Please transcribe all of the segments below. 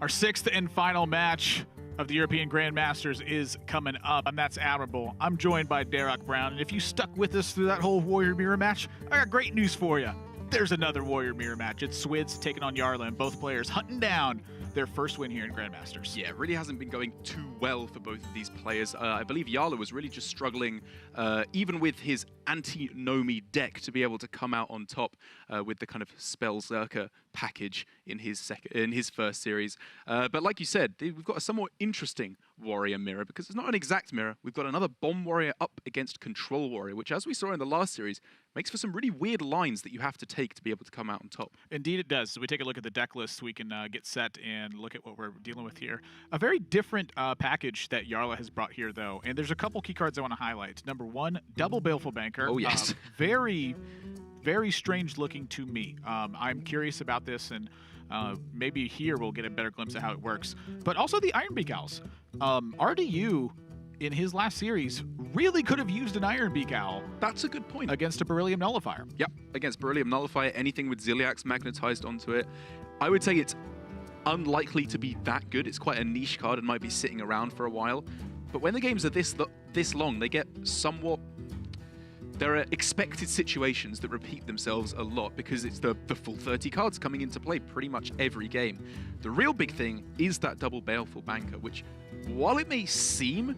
Our sixth and final match of the European Grandmasters is coming up, and that's admirable. I'm joined by Derek Brown, and if you stuck with us through that whole Warrior Mirror match, I got great news for you. There's another Warrior Mirror match. It's Swidz taking on Jarla, and both players hunting down their first win here in Grandmasters. Yeah, it really hasn't been going too well for both of these players. I believe Jarla was really just struggling, even with his anti-Nomi deck, to be able to come out on top with the kind of Spellzerker package in his first series. But like you said, we've got a somewhat interesting warrior mirror, because it's not an exact mirror. We've got another bomb warrior up against control warrior, which, as we saw in the last series, makes for some really weird lines that you have to take to be able to come out on top. Indeed it does. So we take a look at the deck list, we can get set and look at what we're dealing with here. A very different package that Jarla has brought here, though, and there's a couple key cards I want to highlight. Number one, double Baleful Banker. Oh, yes. Very, very strange looking to me. I'm curious about this, and maybe here we'll get a better glimpse of how it works. But also the Ironbeak Owls. RDU, in his last series, really could have used an Ironbeak Owl. That's a good point. Against a Beryllium Nullifier. Yep, against Beryllium Nullifier, anything with Ziliax magnetized onto it. I would say it's unlikely to be that good. It's quite a niche card and might be sitting around for a while. But when the games are this long, they get somewhat... There are expected situations that repeat themselves a lot because it's the full 30 cards coming into play pretty much every game. The real big thing is that double Baleful Banker, which, while it may seem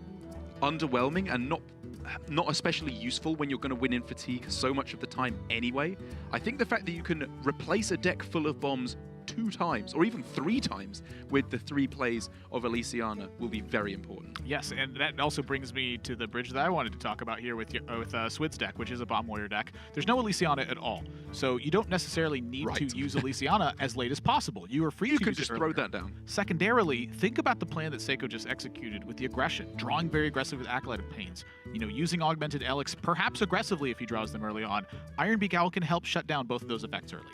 underwhelming and not especially useful when you're going to win in fatigue so much of the time anyway, I think the fact that you can replace a deck full of bombs 2 times or even 3 times with the 3 plays of Elysiana will be very important. Yes, and that also brings me to the bridge that I wanted to talk about here with Swidz deck, which is a Bomb Warrior deck. There's no Elysiana at all, so you don't necessarily need to use Elysiana as late as possible. You are free to just throw that down. Secondarily, think about the plan that Seiko just executed with the aggression, drawing very aggressive with Acolyte of Pains. You know, using Augmented Elix perhaps aggressively if he draws them early on. Ironbeak Owl can help shut down both of those effects early.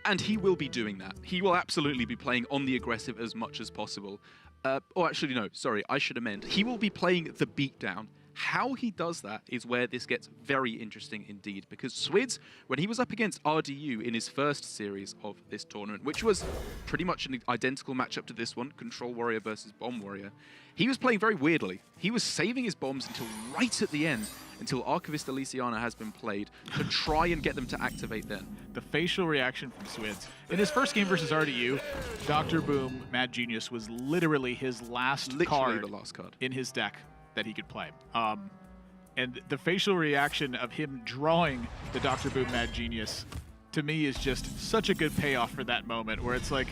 And he will be doing that. He will absolutely be playing on the aggressive as much as possible. Actually, no, sorry, I should amend. He will be playing the beatdown. How he does that is where this gets very interesting indeed, because Swidz, when he was up against RDU in his first series of this tournament, which was pretty much an identical matchup to this one, Control Warrior versus Bomb Warrior, he was playing very weirdly. He was saving his bombs until right at the end, until Archivist Elysiana has been played, to try and get them to activate then. The facial reaction from Swidz. In his first game versus RDU, Dr. Boom, Mad Genius, was literally his last card in his deck that he could play. And the facial reaction of him drawing the Dr. Boom Mad Genius, to me, is just such a good payoff for that moment, where it's like,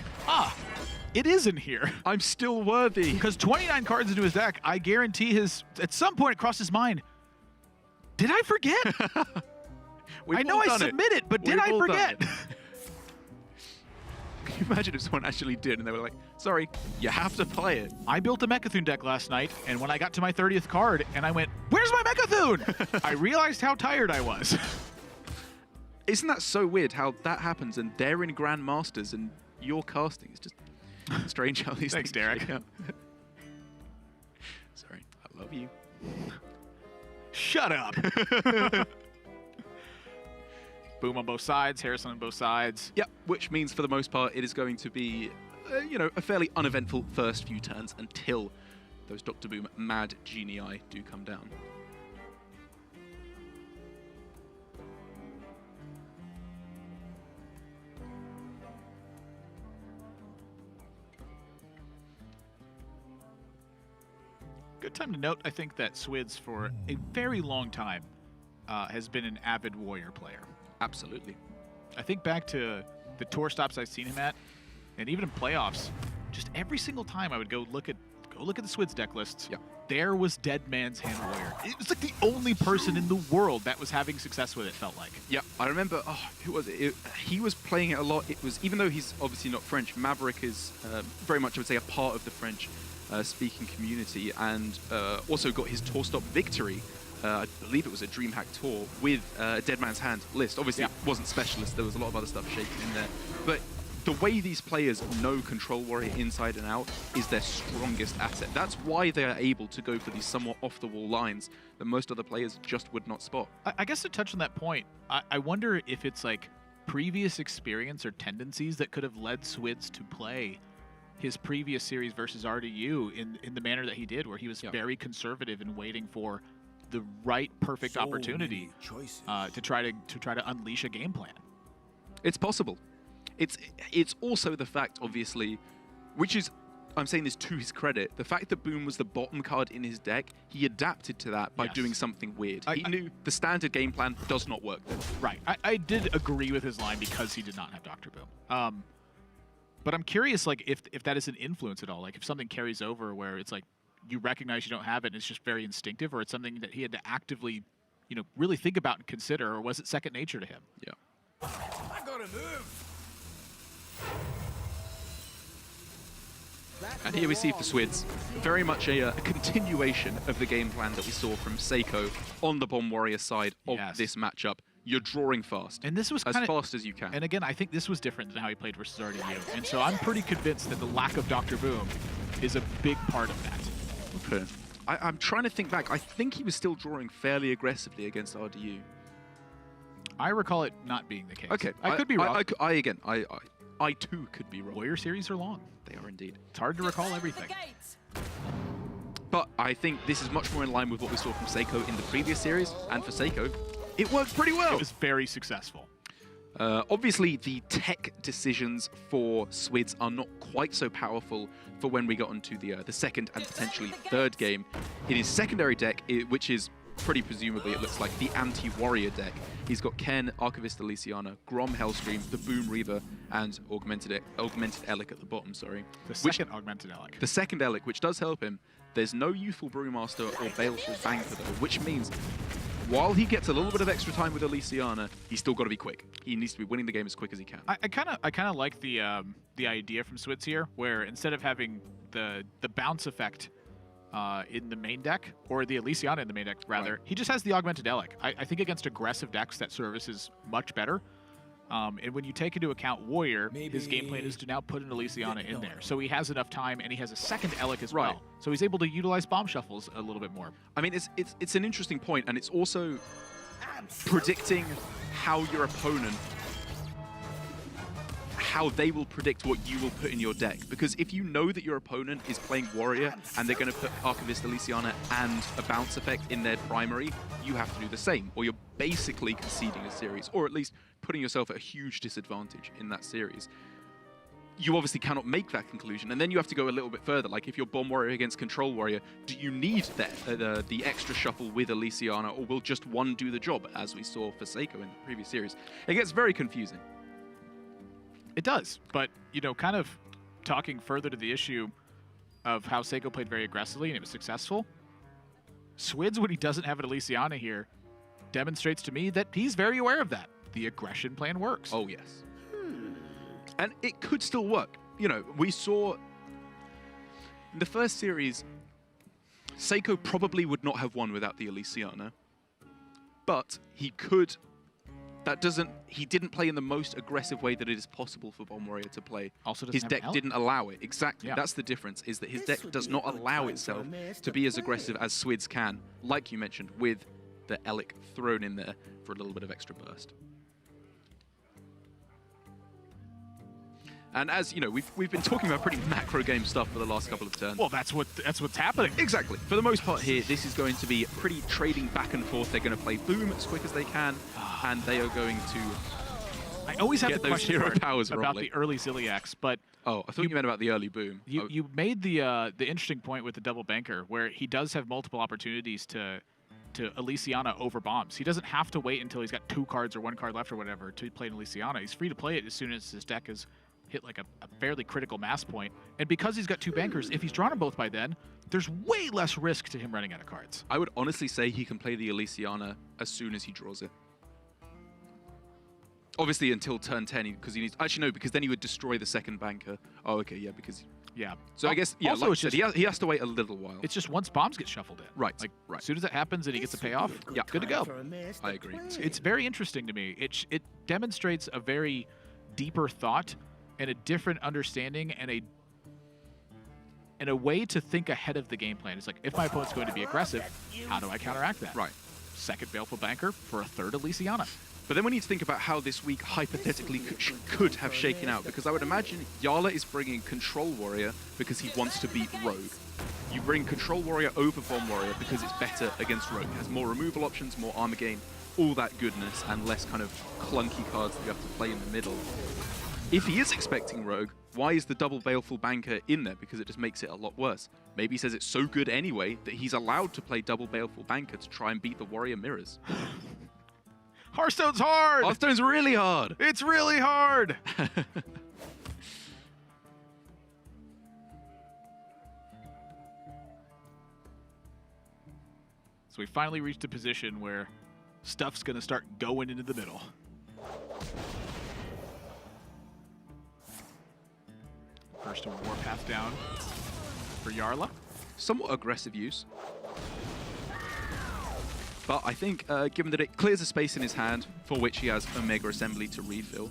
it is in here. I'm still worthy. Because 29 cards into his deck, I guarantee at some point it crossed his mind, did I forget? I know I submitted, but did I forget? Can you imagine if someone actually did and they were like, sorry, you have to play it? I built a Mechathune deck last night, and when I got to my 30th card and I went, where's my Mechathune? I realized how tired I was. Isn't that so weird how that happens and they're in Grandmasters and you're casting? It's just strange how these Thanks, things Derek. shake out. Sorry, I love you. Shut up. Boom on both sides, Harrison on both sides. Yeah, which means for the most part it is going to be, a fairly uneventful first few turns until those Dr. Boom Mad Genii do come down. Good time to note, I think, that Swidz, for a very long time, has been an avid Warrior player. Absolutely. I think back to the tour stops I've seen him at, and even in playoffs, just every single time I would go look at the Swidz deck lists. Yep. There was Dead Man's Hand Warrior. It was like the only person in the world that was having success with it, felt like. Yeah, I remember, who was it? He was playing it a lot. It was, even though he's obviously not French, Maverick is very much, I would say, a part of the French speaking community, and also got his tour stop victory. I believe it was a DreamHack tour with Dead Man's Hand list. Obviously, it wasn't specialist. There was a lot of other stuff shaken in there. But the way these players know Control Warrior inside and out is their strongest asset. That's why they are able to go for these somewhat off-the-wall lines that most other players just would not spot. I guess to touch on that point, I wonder if it's like previous experience or tendencies that could have led Swidz to play his previous series versus RDU in the manner that he did, where he was very conservative and waiting for the right perfect opportunity to try to unleash a game plan. It's possible. It's also the fact, obviously, which is, I'm saying this to his credit, the fact that Boom was the bottom card in his deck, he adapted to that by doing something weird. He knew the standard game plan does not work then. Right. I did agree with his line because he did not have Dr. Boom. But I'm curious, like, if that is an influence at all. Like, if something carries over where it's like you recognize you don't have it and it's just very instinctive, or it's something that he had to actively, you know, really think about and consider, or was it second nature to him? Yeah. I gotta move. And here we see for Swidz, very much a continuation of the game plan that we saw from Seiko on the Bomb Warrior side of this matchup. You're drawing fast, and this was as fast as you can. And again, I think this was different than how he played versus RDU. And so I'm pretty convinced that the lack of Dr. Boom is a big part of that. Okay. I'm trying to think back. I think he was still drawing fairly aggressively against RDU. I recall it not being the case. Okay. I could be wrong. I too could be wrong. Warrior series are long. They are indeed. It's hard to recall everything. But I think this is much more in line with what we saw from Seiko in the previous series. And for Seiko, it worked pretty well. It was very successful. Obviously, the tech decisions for Swidz are not quite so powerful for when we got onto the second and potentially third game. In his secondary deck, which is pretty presumably, it looks like, the anti-warrior deck, he's got Ken, Archivist Elysiana, Grom Hellscream, the Boom Reaver, and Augmented Elic at the bottom, sorry. The second Augmented Elic. The second Elic, which does help him. There's no Youthful Brewmaster or Baleful Banker, though, which means while he gets a little bit of extra time with Elysiana, he's still got to be quick. He needs to be winning the game as quick as he can. I kind of like the idea from Swidz here, where instead of having the bounce effect in the main deck, or the Elysiana in the main deck, rather, he just has the Augmented Elic. I think against aggressive decks, that service is much better. And when you take into account Warrior, his game plan is to now put an Elysiana in there. So he has enough time, and he has a second Elic as well. So he's able to utilize bomb shuffles a little bit more. I mean, it's an interesting point, and it's also predicting how your opponent, how they will predict what you will put in your deck. Because if you know that your opponent is playing Warrior and they're going to put Archivist Elysiana and a bounce effect in their primary, you have to do the same, or you're basically conceding a series, or at least putting yourself at a huge disadvantage in that series. You obviously cannot make that conclusion, and then you have to go a little bit further. Like, if you're Bomb Warrior against Control Warrior, do you need the extra shuffle with Elysiana, or will just one do the job, as we saw for Seiko in the previous series? It gets very confusing. It does, but, you know, kind of talking further to the issue of how Seiko played very aggressively and it was successful, Swidz, when he doesn't have an Elysiana here, demonstrates to me that he's very aware of that. The aggression plan works. Oh, yes. And it could still work. You know, we saw in the first series, Seiko probably would not have won without the Elysiana, but he could. He didn't play in the most aggressive way that it is possible for Bomb Warrior to play. Also, his deck didn't allow it. Exactly. Yeah. That's the difference, is that his deck does not allow itself to be as aggressive as Swidz can, like you mentioned, with the Elic thrown in there for a little bit of extra burst. And as you know, we've been talking about pretty macro game stuff for the last couple of turns. Well, that's what's happening. Exactly. For the most part here, this is going to be pretty trading back and forth. They're going to play Boom as quick as they can, and they are going to. I always have the question powers about the early Ziliax, but I thought you meant about the early Boom. You made the interesting point with the double banker, where he does have multiple opportunities to Elysiana over bombs. He doesn't have to wait until he's got 2 cards or 1 card left or whatever to play an Elysiana. He's free to play it as soon as his deck is hit like a fairly critical mass point. And because he's got 2 bankers, if he's drawn them both by then, there's way less risk to him running out of cards. I would honestly say he can play the Elysiana as soon as he draws it. Obviously until turn 10, because he needs... Actually, no, because then he would destroy the second banker. Oh, okay, yeah, because... Yeah. So I guess, yeah, also, like said, he has to wait a little while. It's just once bombs get shuffled in. Right, like, right. As soon as that happens and he gets a payoff, yeah, good to go. I agree. It's very interesting to me. It demonstrates a very deeper thought and a different understanding and a way to think ahead of the game plan. It's like, if my opponent's going to be aggressive, how do I counteract that? Right. Second Baleful Banker for a third Elysiana. But then we need to think about how this week hypothetically could have shaken out, because I would imagine Jarla is bringing Control Warrior because he wants to beat Rogue. You bring Control Warrior over Bomb Warrior because it's better against Rogue. It has more removal options, more armor gain, all that goodness, and less kind of clunky cards that you have to play in the middle. If he is expecting Rogue, why is the double Baleful Banker in there? Because it just makes it a lot worse. Maybe he says it's so good anyway that he's allowed to play double Baleful Banker to try and beat the Warrior Mirrors. Hearthstone's hard! Hearthstone's really hard! It's really hard! So we finally reached a position where stuff's going to start going into the middle. First a Warpath down for Jarla. Somewhat aggressive use. But I think, given that it clears a space in his hand, for which he has Omega Assembly to refill,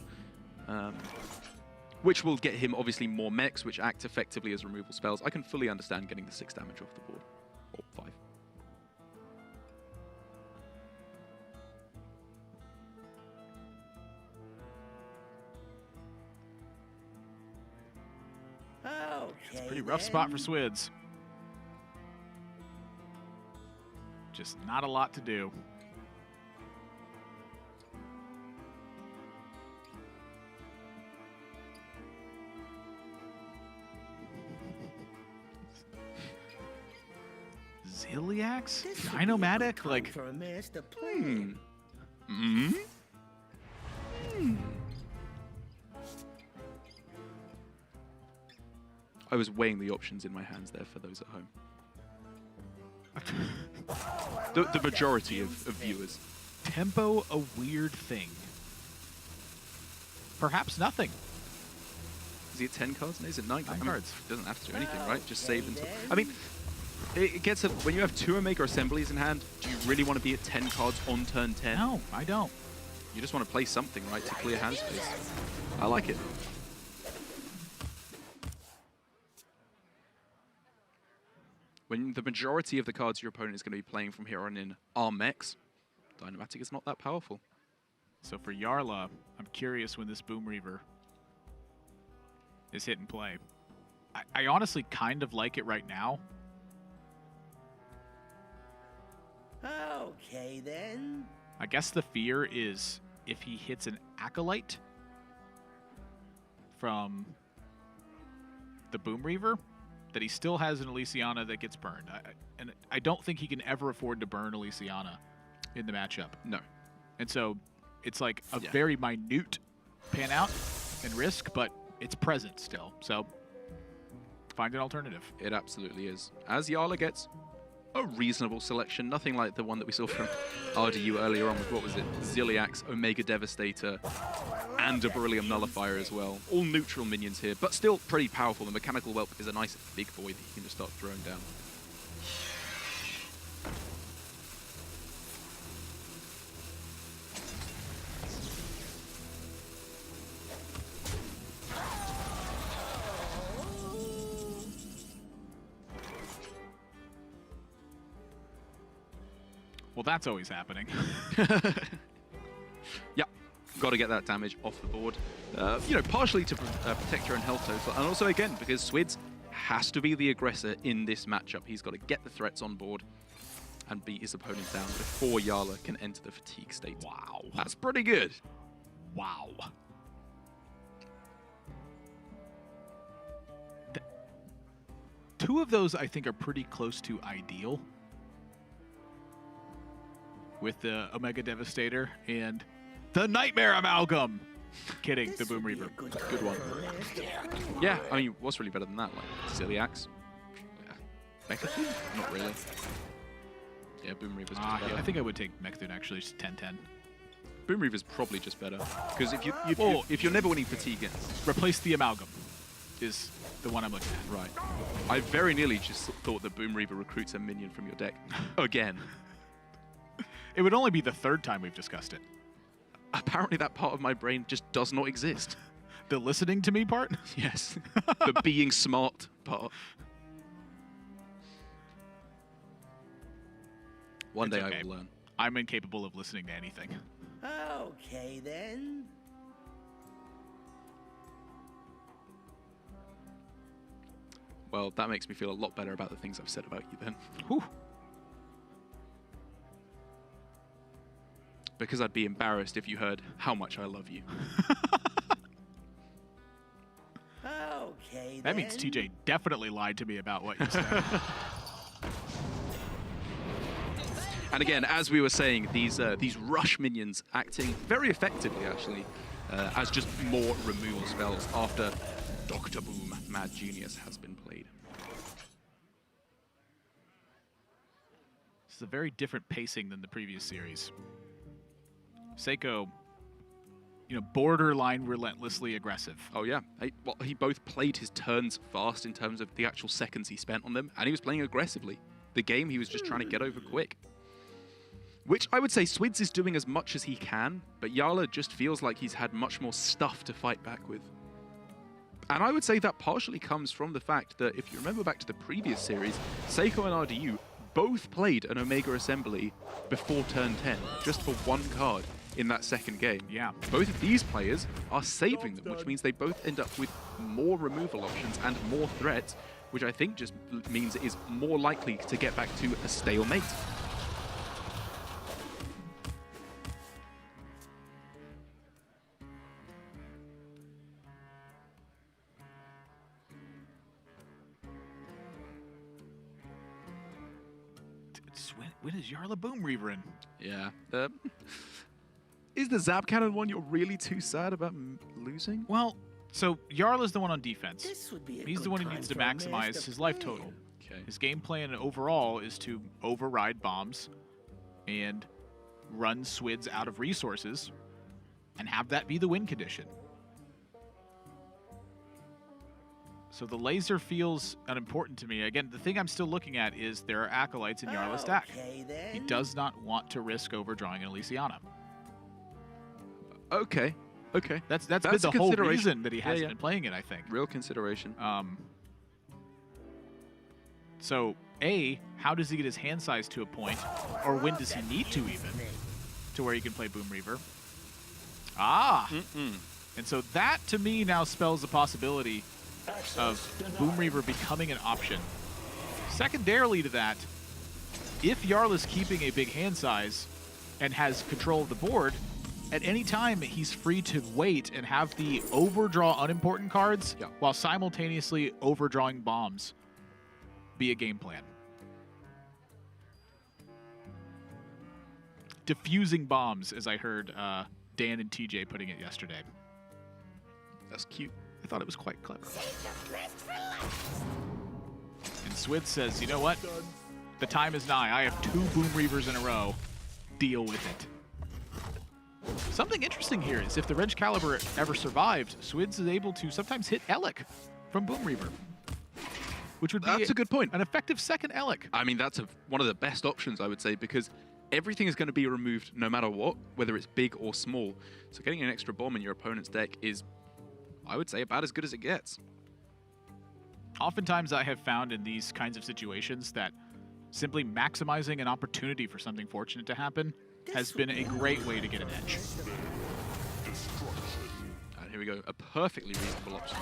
which will get him obviously more mechs, which act effectively as removal spells, I can fully understand getting the 6 damage off the board. Or 5. It's a pretty rough spot for Swidz. Just not a lot to do. Ziliax? Dynomatic? Like, I was weighing the options in my hands there for those at home. The majority of viewers. Tempo a weird thing. Perhaps nothing. Is he at 10 cards? No, he's at 9 cards. He doesn't have to do anything, right? Just save until... I mean, it gets... when you have 2 Omega Assemblies in hand, do you really want to be at 10 cards on turn 10? No, I don't. You just want to play something, right, to clear hand space. I like it. When the majority of the cards your opponent is going to be playing from here on in are mechs, Dynomatic is not that powerful. So for Jarla, I'm curious when this Boom Reaver is hit and play. I honestly kind of like it right now. Okay, then. I guess the fear is if he hits an Acolyte from the Boom Reaver, that he still has an Elysiana that gets burned. And I don't think he can ever afford to burn Elysiana in the matchup. No. And so it's like a very minute pan out and risk, but it's present still. So find an alternative. It absolutely is. As Jarla gets a reasonable selection, nothing like the one that we saw from RDU earlier on with, what was it, Ziliax, Omega Devastator, and a Beryllium Nullifier as well. All neutral minions here, but still pretty powerful. The Mechanical Whelp is a nice big boy that you can just start throwing down. Well, that's always happening. Yeah, got to get that damage off the board. You know, partially to protect your own health total, and also, again, because Swidz has to be the aggressor in this matchup. He's got to get the threats on board and beat his opponent down before Jarla can enter the fatigue state. Wow. That's pretty good. Wow. Two of those, I think, are pretty close to ideal. With the Omega Devastator and the Nightmare Amalgam. Kidding, the Boom Reaver. Good one. Yeah, I mean, what's really better than that? Like, Ziliax? Yeah. Mechathune? Not really. Yeah, Boom Reaver's just better. Yeah, I think I would take Mechathune, actually, just 10-10. Boom Reaver's probably just better. Because if you're never winning fatigue... Replace the Amalgam is the one I'm looking at. Right. I very nearly just thought that Boom Reaver recruits a minion from your deck. Again. It would only be the 3rd time we've discussed it. Apparently that part of my brain just does not exist. The listening to me part? Yes. The being smart part. One day I will learn. I'm incapable of listening to anything. Okay, then. Well, that makes me feel a lot better about the things I've said about you then. Whew. Because I'd be embarrassed if you heard how much I love you. Okay, That means TJ definitely lied to me about what you said. And again, as we were saying, these rush minions acting very effectively, actually, as just more removal spells after Dr. Boom, Mad Genius, has been played. This is a very different pacing than the previous series. Seiko, you know, borderline relentlessly aggressive. Oh yeah, well, he both played his turns fast in terms of the actual seconds he spent on them, and he was playing aggressively. The game he was just trying to get over quick. Which I would say Swidz is doing as much as he can, but Jarla just feels like he's had much more stuff to fight back with. And I would say that partially comes from the fact that if you remember back to the previous series, Seiko and RDU both played an Omega Assembly before turn 10, just for one card in that second game. Yeah. Both of these players are saving them, which means they both end up with more removal options and more threats, which I think just means it is more likely to get back to a stalemate. When is Jarla Boom Reaver in? Yeah. Is the Zap Cannon one you're really too sad about losing? Well, so Jarla's the one on defense. This would be a He's the good one who time needs to for a maximize master his life plan. total. Okay. His game plan overall is to override bombs and run Swidz out of resources and have that be the win condition. So the laser feels unimportant to me. Again, the thing I'm still looking at is there are acolytes in Jarla's deck. Okay, then. He does not want to risk overdrawing an Elysiana. Okay. Okay. That's been That's a the whole consideration. reason that he Yeah, hasn't yeah. been playing it, I think. Real consideration. So, A, how does he get his hand size to a point? Or when does he need to even? To where he can play Boom Reaver. Ah! And so that, to me, now spells the possibility of Boom Reaver becoming an option. Secondarily to that, if Jarla's keeping a big hand size and has control of the board, at any time he's free to wait and have the overdraw unimportant cards while simultaneously overdrawing bombs be a game plan. Diffusing bombs, as I heard Dan and TJ putting it yesterday. That's cute. I thought it was quite clever. And Swidz says, you know what? The time is nigh. I have 2 Boom Reavers in a row. Deal with it. Something interesting here is if the Wrench Caliber ever survived, Swidz is able to sometimes hit Elec from Boom Reaver. Which would be That's a good point. An effective second Elec. I mean, that's one of the best options, I would say, because everything is going to be removed no matter what, whether it's big or small. So getting an extra bomb in your opponent's deck is, I would say, about as good as it gets. Oftentimes I have found in these kinds of situations that simply maximizing an opportunity for something fortunate to happen has been a great way to get an edge. And here we go, a perfectly reasonable option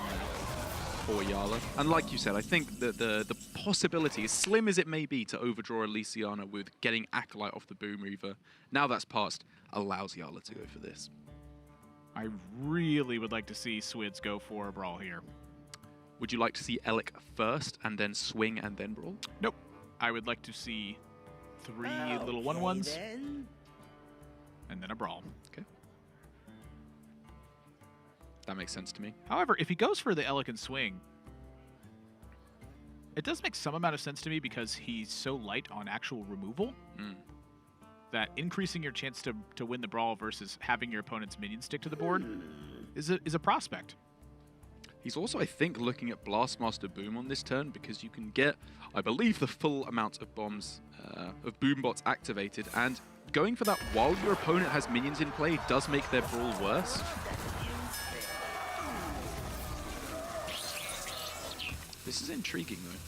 for Jarla. And like you said, I think that the possibility, as slim as it may be, to overdraw Elysiana with getting Acolyte off the Boom Reaver, now that's passed, allows Jarla to go for this. I really would like to see Swidz go for a brawl here. Would you like to see Elec first, and then swing, and then brawl? Nope. I would like to see 3 little 1/1s, Then. and then a brawl. Okay. That makes sense to me. However, if he goes for the Elec and swing, it does make some amount of sense to me because he's so light on actual removal that increasing your chance to win the brawl versus having your opponent's minions stick to the board is a prospect. He's also, I think, looking at Blastmaster Boom on this turn because you can get, I believe, the full amount of bombs, of Boom bots activated, and going for that while your opponent has minions in play does make their brawl worse. This is intriguing, though.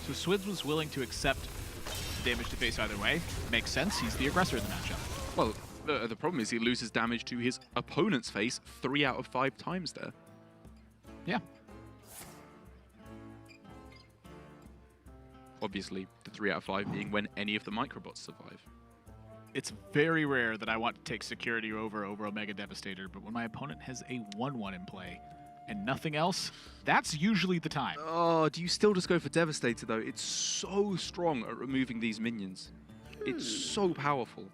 So Swidz was willing to accept damage to face either way. Makes sense. He's the aggressor in the matchup. Well, the problem is he loses damage to his opponent's face 3 out of 5 times there. Yeah. Obviously, the 3 out of 5 being when any of the microbots survive. It's very rare that I want to take security over Omega Devastator, but when my opponent has a 1/1 in play and nothing else, that's usually the time. Oh, do you still just go for Devastator, though? It's so strong at removing these minions. It's so powerful.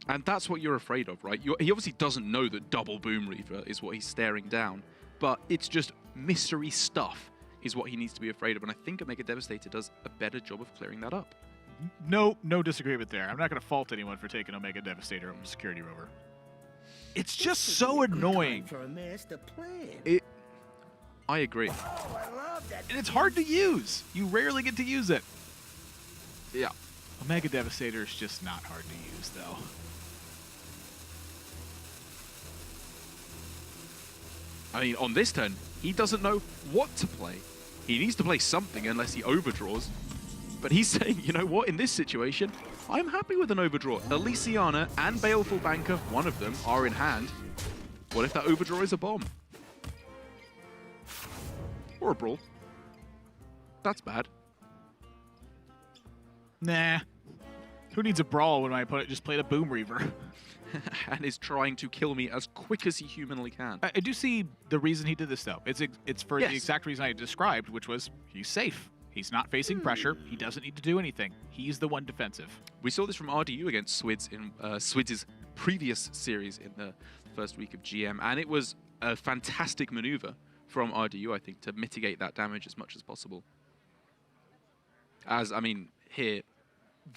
And that's what you're afraid of, right? He obviously doesn't know that double Boom Reaver is what he's staring down, but it's just mystery stuff is what he needs to be afraid of, and I think Omega Devastator does a better job of clearing that up. No disagreement there. I'm not going to fault anyone for taking Omega Devastator over Security Rover. It's just so annoying. For a master plan. I agree. Oh, I love that. And it's hard to use. You rarely get to use it. Yeah. Omega Devastator is just not hard to use, though. I mean, on this turn, he doesn't know what to play. He needs to play something unless he overdraws. But he's saying, you know what, in this situation, I'm happy with an overdraw. Elysiana and Baleful Banker, one of them, are in hand. What if that overdraw is a bomb? Or a brawl. That's bad. Nah. Who needs a brawl when my opponent just played a Boom Reaver? And is trying to kill me as quick as he humanly can. I do see the reason he did this, though. It's for Yes. the exact reason I described, which was he's safe. He's not facing pressure. He doesn't need to do anything. He's the one defensive. We saw this from RDU against Swidz in Swidz's previous series in the first week of GM, and it was a fantastic maneuver from RDU, I think, to mitigate that damage as much as possible. As, I mean, here,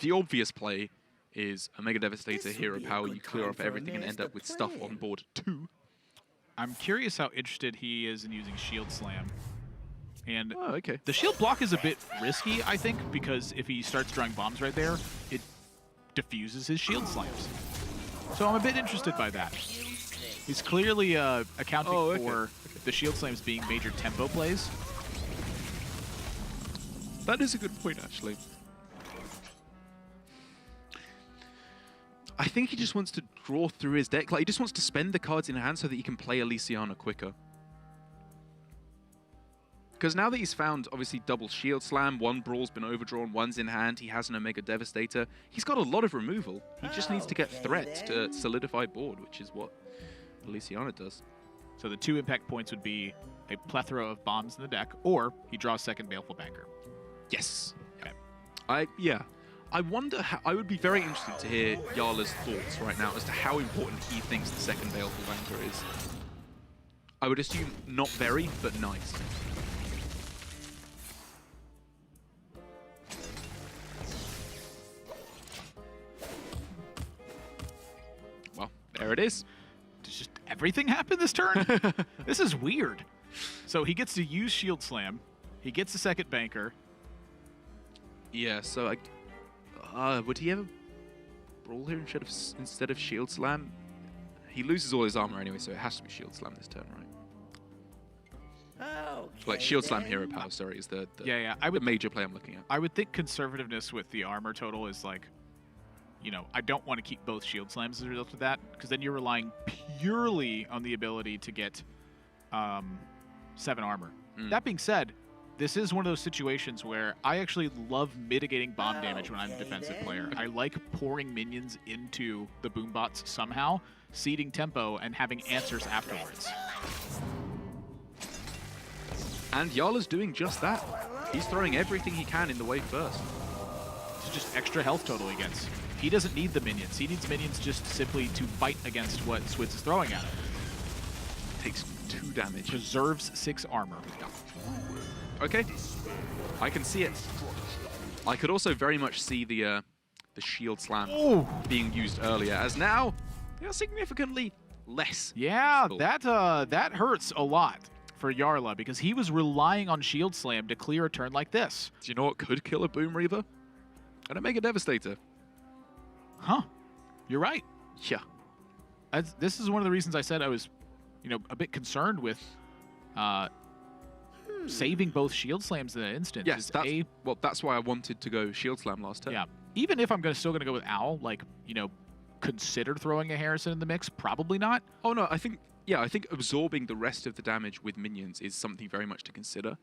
the obvious play is Omega Devastator, Hero Power, you clear off everything and end up with stuff on board too. I'm curious how interested he is in using Shield Slam. And Oh, okay. the shield block is a bit risky, I think, because if he starts drawing bombs right there, it diffuses his shield slams. So I'm a bit interested by that. He's clearly accounting for the shield slams being major tempo plays. That is a good point, actually. I think he just wants to draw through his deck. Like, he just wants to spend the cards in hand so that he can play Elysiana quicker. Because now that he's found, obviously, double Shield Slam, one Brawl's been overdrawn, one's in hand, he has an Omega Devastator, he's got a lot of removal. He just needs to get threats to solidify board, which is what Elysiana does. So the 2 impact points would be a plethora of bombs in the deck, or he draws second Baleful Banker. Yes. Okay. I wonder how, I would be very interested to hear Jarla's thoughts right now as to how important he thinks the second Baleful Banker is. I would assume not very, but nice. Well, there it is. Does just everything happen this turn? This is weird. So he gets to use Shield Slam. He gets the second Banker. Yeah, so would he ever Brawl here instead of Shield Slam? He loses all his armor anyway, so it has to be Shield Slam this turn, right? Okay, Like Shield Slam then. Hero Power, sorry, is the I would the major play I'm looking at. I would think conservativeness with the armor total is like, you know, I don't want to keep both Shield Slams as a result of that, because then you're relying purely on the ability to get 7 armor. That being said, this is one of those situations where I actually love mitigating bomb damage when I'm a defensive player. I like pouring minions into the boombots somehow, seeding tempo, and having answers afterwards. And Jarla's doing just that. He's throwing everything he can in the way first. It's just extra health total he gets. He doesn't need the minions. He needs minions just simply to fight against what Swidz is throwing at him. Takes 2 damage. Preserves 6 armor. Okay, I can see it. I could also very much see the Shield Slam being used earlier, as now they are significantly less. Yeah, useful. that hurts a lot for Jarla, because he was relying on Shield Slam to clear a turn like this. Do you know what could kill a Boom Reaver? An Omega Devastator. Huh. You're right. Yeah. This is one of the reasons I said I was, you know, a bit concerned with saving both shield slams in that instance. Yes, that's why I wanted to go shield slam last turn. Yeah, even if I'm still gonna go with Owl, like, you know, consider throwing a Harrison in the mix. Probably not. Oh no, I think absorbing the rest of the damage with minions is something very much to consider.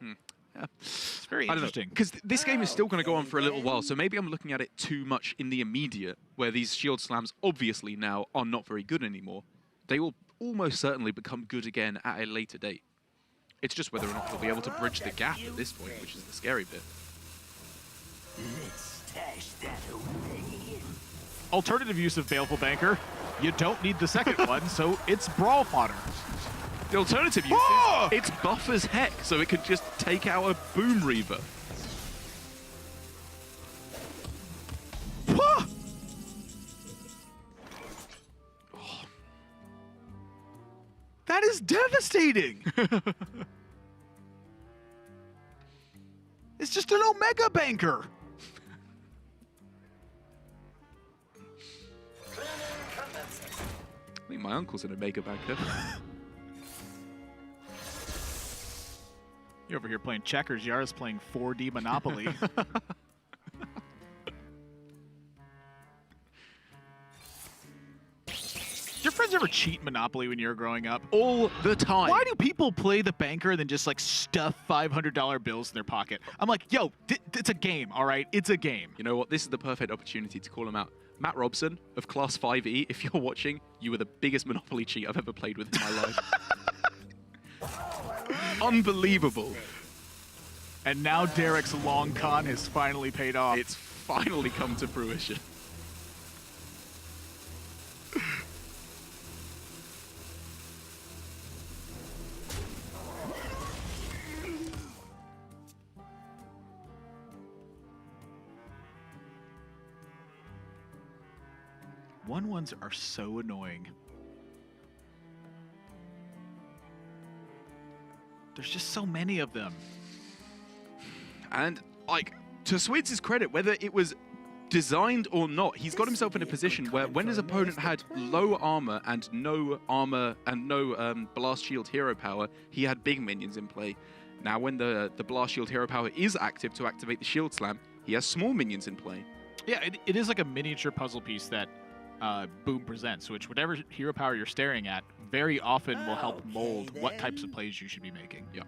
Yeah. It's very interesting. Because this game is still going to go on for a little while, so maybe I'm looking at it too much in the immediate, where these shield slams obviously now are not very good anymore. They will almost certainly become good again at a later date. It's just whether or not they'll be able to bridge the gap at this point, which is the scary bit. Let's stash that away. Alternative use of Baleful Banker. You don't need the second one, so it's Brawl Fodder. The alternative use is it's buff as heck, so it could just take out a Boom Reaver. Oh. That is devastating. It's just an Omega Banker. I think my uncle's an Omega Banker. You're over here playing checkers. Yara's playing 4D Monopoly. Did your friends ever cheat Monopoly when you were growing up? All the time. Why do people play the banker and then just like stuff $500 bills in their pocket? I'm like, yo, it's a game, all right? It's a game. You know what? This is the perfect opportunity to call him out. Matt Robson of Class 5E, if you're watching, you were the biggest Monopoly cheat I've ever played with in my life. Unbelievable. And now Derek's long con has finally paid off. It's finally come to fruition. One-ones are so annoying. There's just so many of them. And, like, to Swidz' credit, whether it was designed or not, he's got himself in a position where when his opponent had low armor and no blast shield hero power, he had big minions in play. Now when the blast shield hero power is active to activate the shield slam, he has small minions in play. Yeah, it is like a miniature puzzle piece that Boom presents, which whatever hero power you're staring at very often will help mold what types of plays you should be making. Yeah.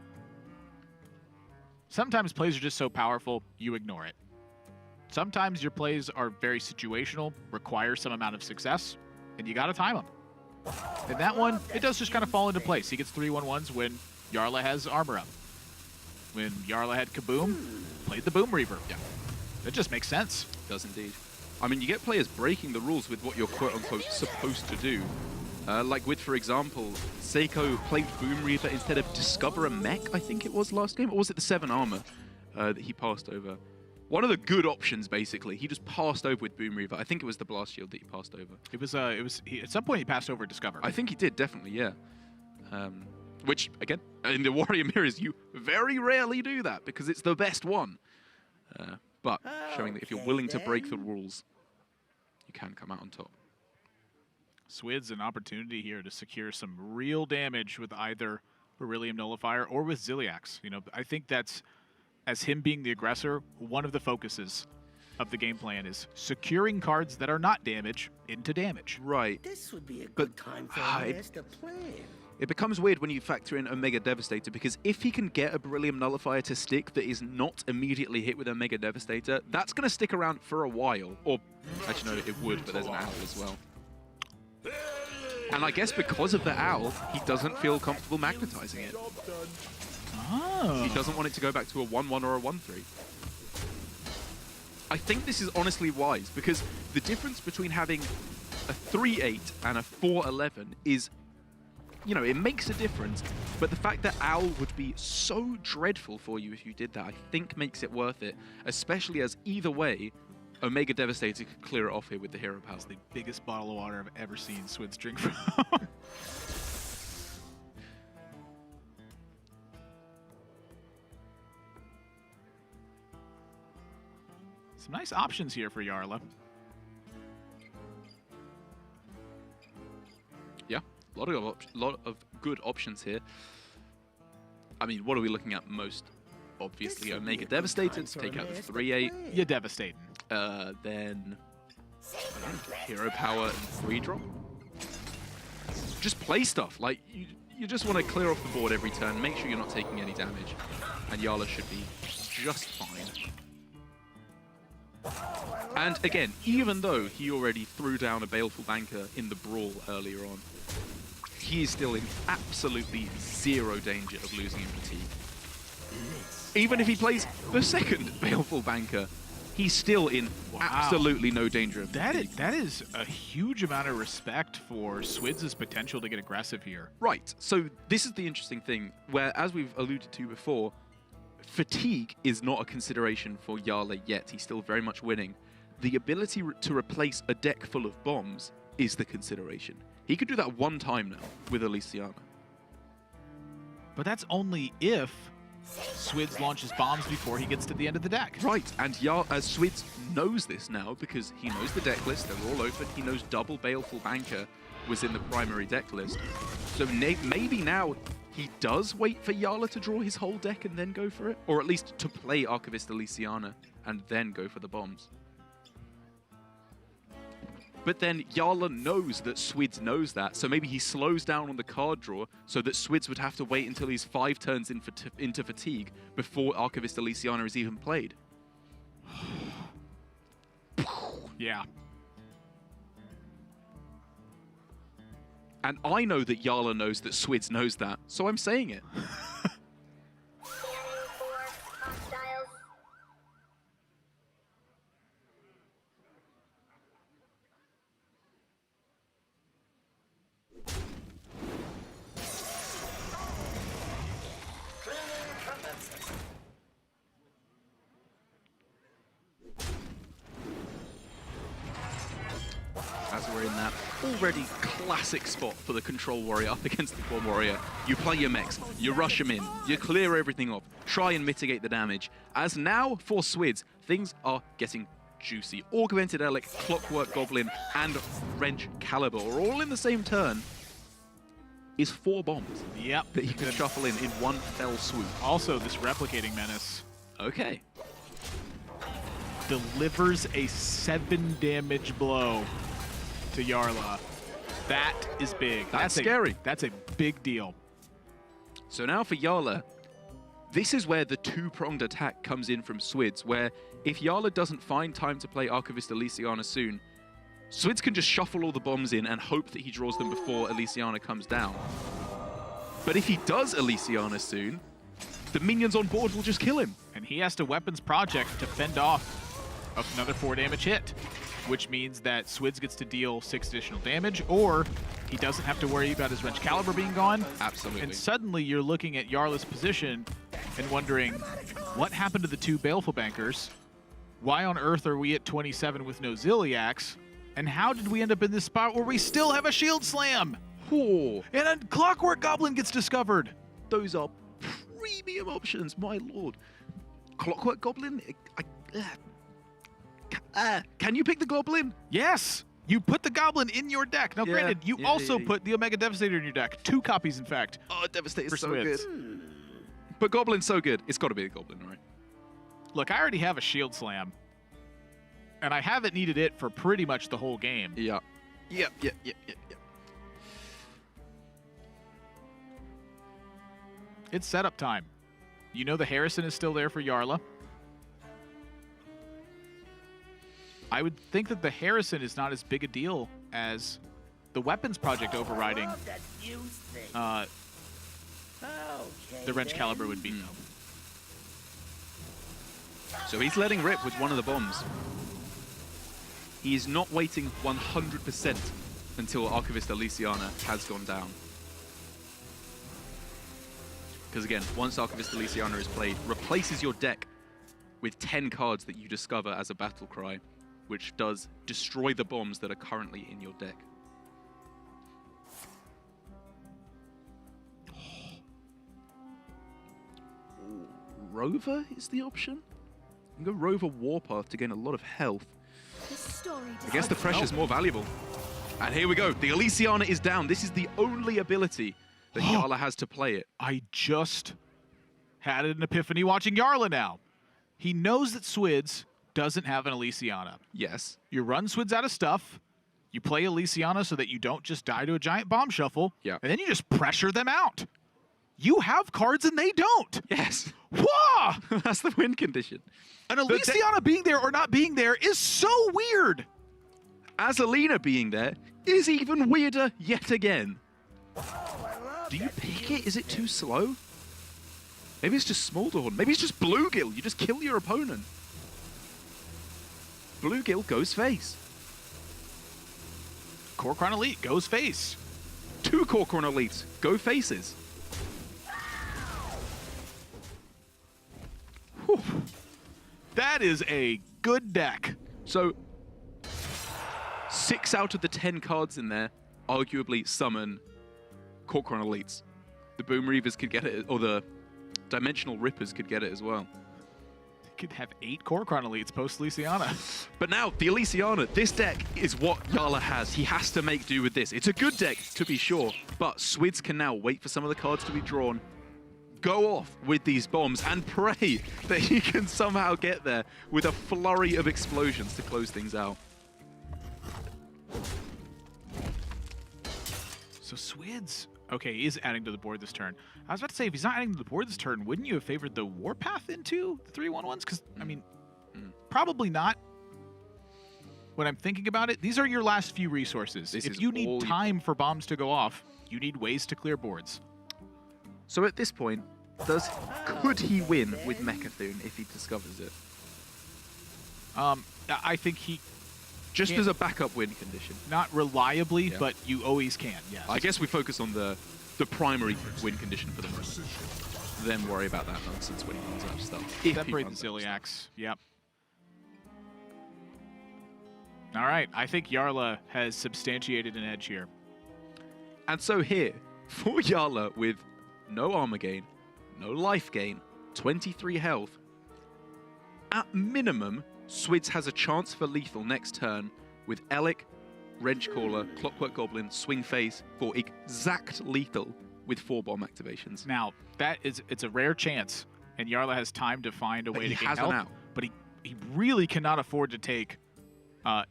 Sometimes plays are just so powerful, you ignore it. Sometimes your plays are very situational, require some amount of success, and you gotta time them. In that one, it does just kind of fall into place. He gets 3/1/1s when Jarla has armor up. When Jarla had Kaboom, played the Boom Reaver. Yeah. It just makes sense. It does indeed. I mean, you get players breaking the rules with what you're quote-unquote supposed to do. Like with, for example, Seiko played Boom Reaver instead of Discover a Mech, I think it was last game, or was it the 7 armor that he passed over? One of the good options, basically. He just passed over with Boom Reaver. I think it was the Blast Shield that he passed over. At some point he passed over Discover. I think he did, definitely, yeah. Which, again, in the Warrior Mirrors, you very rarely do that because it's the best one. But showing that if you're willing to break the rules, you can come out on top. Swidz an opportunity here to secure some real damage with either Beryllium Nullifier or with Ziliax. You know, I think that's, as him being the aggressor, one of the focuses of the game plan is securing cards that are not damage into damage. Right. This would be a good time for a master plan. It becomes weird when you factor in Omega Devastator, because if he can get a Beryllium Nullifier to stick that is not immediately hit with Omega Devastator, that's going to stick around for a while. Or, actually no, it would, but there's an owl as well. And I guess because of the owl, he doesn't feel comfortable magnetizing it. Oh. He doesn't want it to go back to a 1-1 or a 1-3. I think this is honestly wise, because the difference between having a 3-8 and a 4-11 is, you know, it makes a difference, but the fact that Owl would be so dreadful for you if you did that, I think makes it worth it, especially as either way, Omega Devastator could clear it off here with the hero power. That's the biggest bottle of water I've ever seen Swidz drink from. Some nice options here for Jarla. Yeah, a lot of good options here. I mean, what are we looking at most? Obviously, Omega Devastator to take out the 3-8. You're devastating. Then I don't know, Hero Power and 3-drop. Just play stuff. Like, you just want to clear off the board every turn, make sure you're not taking any damage. And Jarla should be just fine. And again, even though he already threw down a Baleful Banker in the brawl earlier on, he is still in absolutely zero danger of losing in fatigue. Even if he plays the second Baleful Banker, he's still in absolutely no danger of fatigue. That is a huge amount of respect for Swidz' potential to get aggressive here. Right, so this is the interesting thing, where, as we've alluded to before, fatigue is not a consideration for Jarla yet. He's still very much winning. The ability to replace a deck full of bombs is the consideration. He could do that one time now with Elysiana. But that's only if Swidz launches bombs before he gets to the end of the deck. Right, and Swidz knows this now because he knows the deck list, they're all open. He knows double Baleful Banker was in the primary deck list. So maybe now he does wait for Jarla to draw his whole deck and then go for it? Or at least to play Archivist Elysiana and then go for the bombs. But then Jarla knows that Swidz knows that, so maybe he slows down on the card draw so that Swidz would have to wait until he's 5 turns into fatigue before Archivist Elysiana is even played. Yeah. And I know that Jarla knows that Swidz knows that, so I'm saying it. As we're in that already classic spot for the Control Warrior up against the Bomb Warrior, you play your mechs, you rush them in, you clear everything off, try and mitigate the damage. As now for Swidz, things are getting juicy. Augmented Elec, Clockwork Goblin, and Wrench Caliber are all in the same turn. Is 4 bombs. Yep. That you can shuffle in one fell swoop. Also, this Replicating Menace. Okay. Delivers a 7 damage blow to Jarla. That is big. That's scary. That's a big deal. So now for Jarla, this is where the 2-pronged attack comes in from Swidz, where if Jarla doesn't find time to play Archivist Elysiana soon, Swidz can just shuffle all the bombs in and hope that he draws them before Elysiana comes down. But if he does Elysiana soon, the minions on board will just kill him. And he has to Weapons Project to fend off another 4 damage hit, which means that Swidz gets to deal 6 additional damage, or he doesn't have to worry about his Wrench Caliber being gone. Absolutely. And suddenly you're looking at Jarla's position and wondering, what happened to the 2 Baleful Bankers? Why on earth are we at 27 with no Ziliax? And how did we end up in this spot where we still have a Shield Slam? Oh. And a Clockwork Goblin gets discovered. Those are premium options, my lord. Clockwork Goblin? Can you pick the Goblin? Yes! You put the Goblin in your deck. Now, granted, you also put the Omega Devastator in your deck. 2 copies, in fact. Oh, Devastator's so Swidz. good. But Goblin's so good. It's got to be a Goblin, right? Look, I already have a Shield Slam. And I haven't needed it for pretty much the whole game. Yeah. Yep. It's setup time. You know the Harrison is still there for Jarla. I would think that the Harrison is not as big a deal as the Weapons Project overriding the Wrench Caliber would be, though. So he's letting rip with one of the bombs. He is not waiting 100% until Archivist Elysiana has gone down. Because again, once Archivist Elysiana is played, replaces your deck with 10 cards that you discover as a battle cry, which does destroy the bombs that are currently in your deck. Rover is the option? You can go Rover Warpath to gain a lot of health. I guess the pressure's more valuable. And here we go. The Elysiana is down. This is the only ability that Jarla has to play it. I just had an epiphany watching Jarla now. He knows that Swidz doesn't have an Elysiana. Yes. You run Swidz out of stuff, you play Elysiana so that you don't just die to a giant bomb shuffle, Yeah. and then you just pressure them out. You have cards and they don't. Yes. Whoa! That's the win condition. An Elysiana being there or not being there is so weird. Azalina being there is even weirder yet again. Do you pick it? Is it too slow? Maybe it's just Smolderhorn. Maybe it's just Bluegill. You just kill your opponent. Bluegill goes face. Kor'kron Elite goes face. 2 Kor'kron Elites go faces. Whew. That is a good deck. So, 6 out of the 10 cards in there arguably summon Kor'kron Elites. The Boom Reavers could get it, or the Dimensional Rippers could get it as well. Could have 8 Kor'kron Elites post Elysiana. But now, the Elysiana, this deck is what Jarla has. He has to make do with this. It's a good deck, to be sure, but Swidz can now wait for some of the cards to be drawn, go off with these bombs, and pray that he can somehow get there with a flurry of explosions to close things out. So Swidz, okay, he is adding to the board this turn. I was about to say, if he's not adding to the board this turn, wouldn't you have favored the Warpath into the 3/1/1s? Because, I mean, probably not. When I'm thinking about it, these are your last few resources. If you need time for bombs to go off, you need ways to clear boards. So at this point, could he win with Mechathune if he discovers it? I think he... Just as a backup win condition. Not reliably, but you always can, yes. I guess we focus on the primary win condition for the moment. Then worry about that nonsense when he runs out of stuff. Separate the Ziliax, yep. All right, I think Jarla has substantiated an edge here. And so here, for Jarla with no armor gain, no life gain, 23 health, at minimum, Swidz has a chance for lethal next turn with Elec, Wrench Caller, Clockwork Goblin, Swing Face for exact lethal with 4 bomb activations. Now, it's a rare chance, and Jarla has time to find a way to gain health, but he really cannot afford to take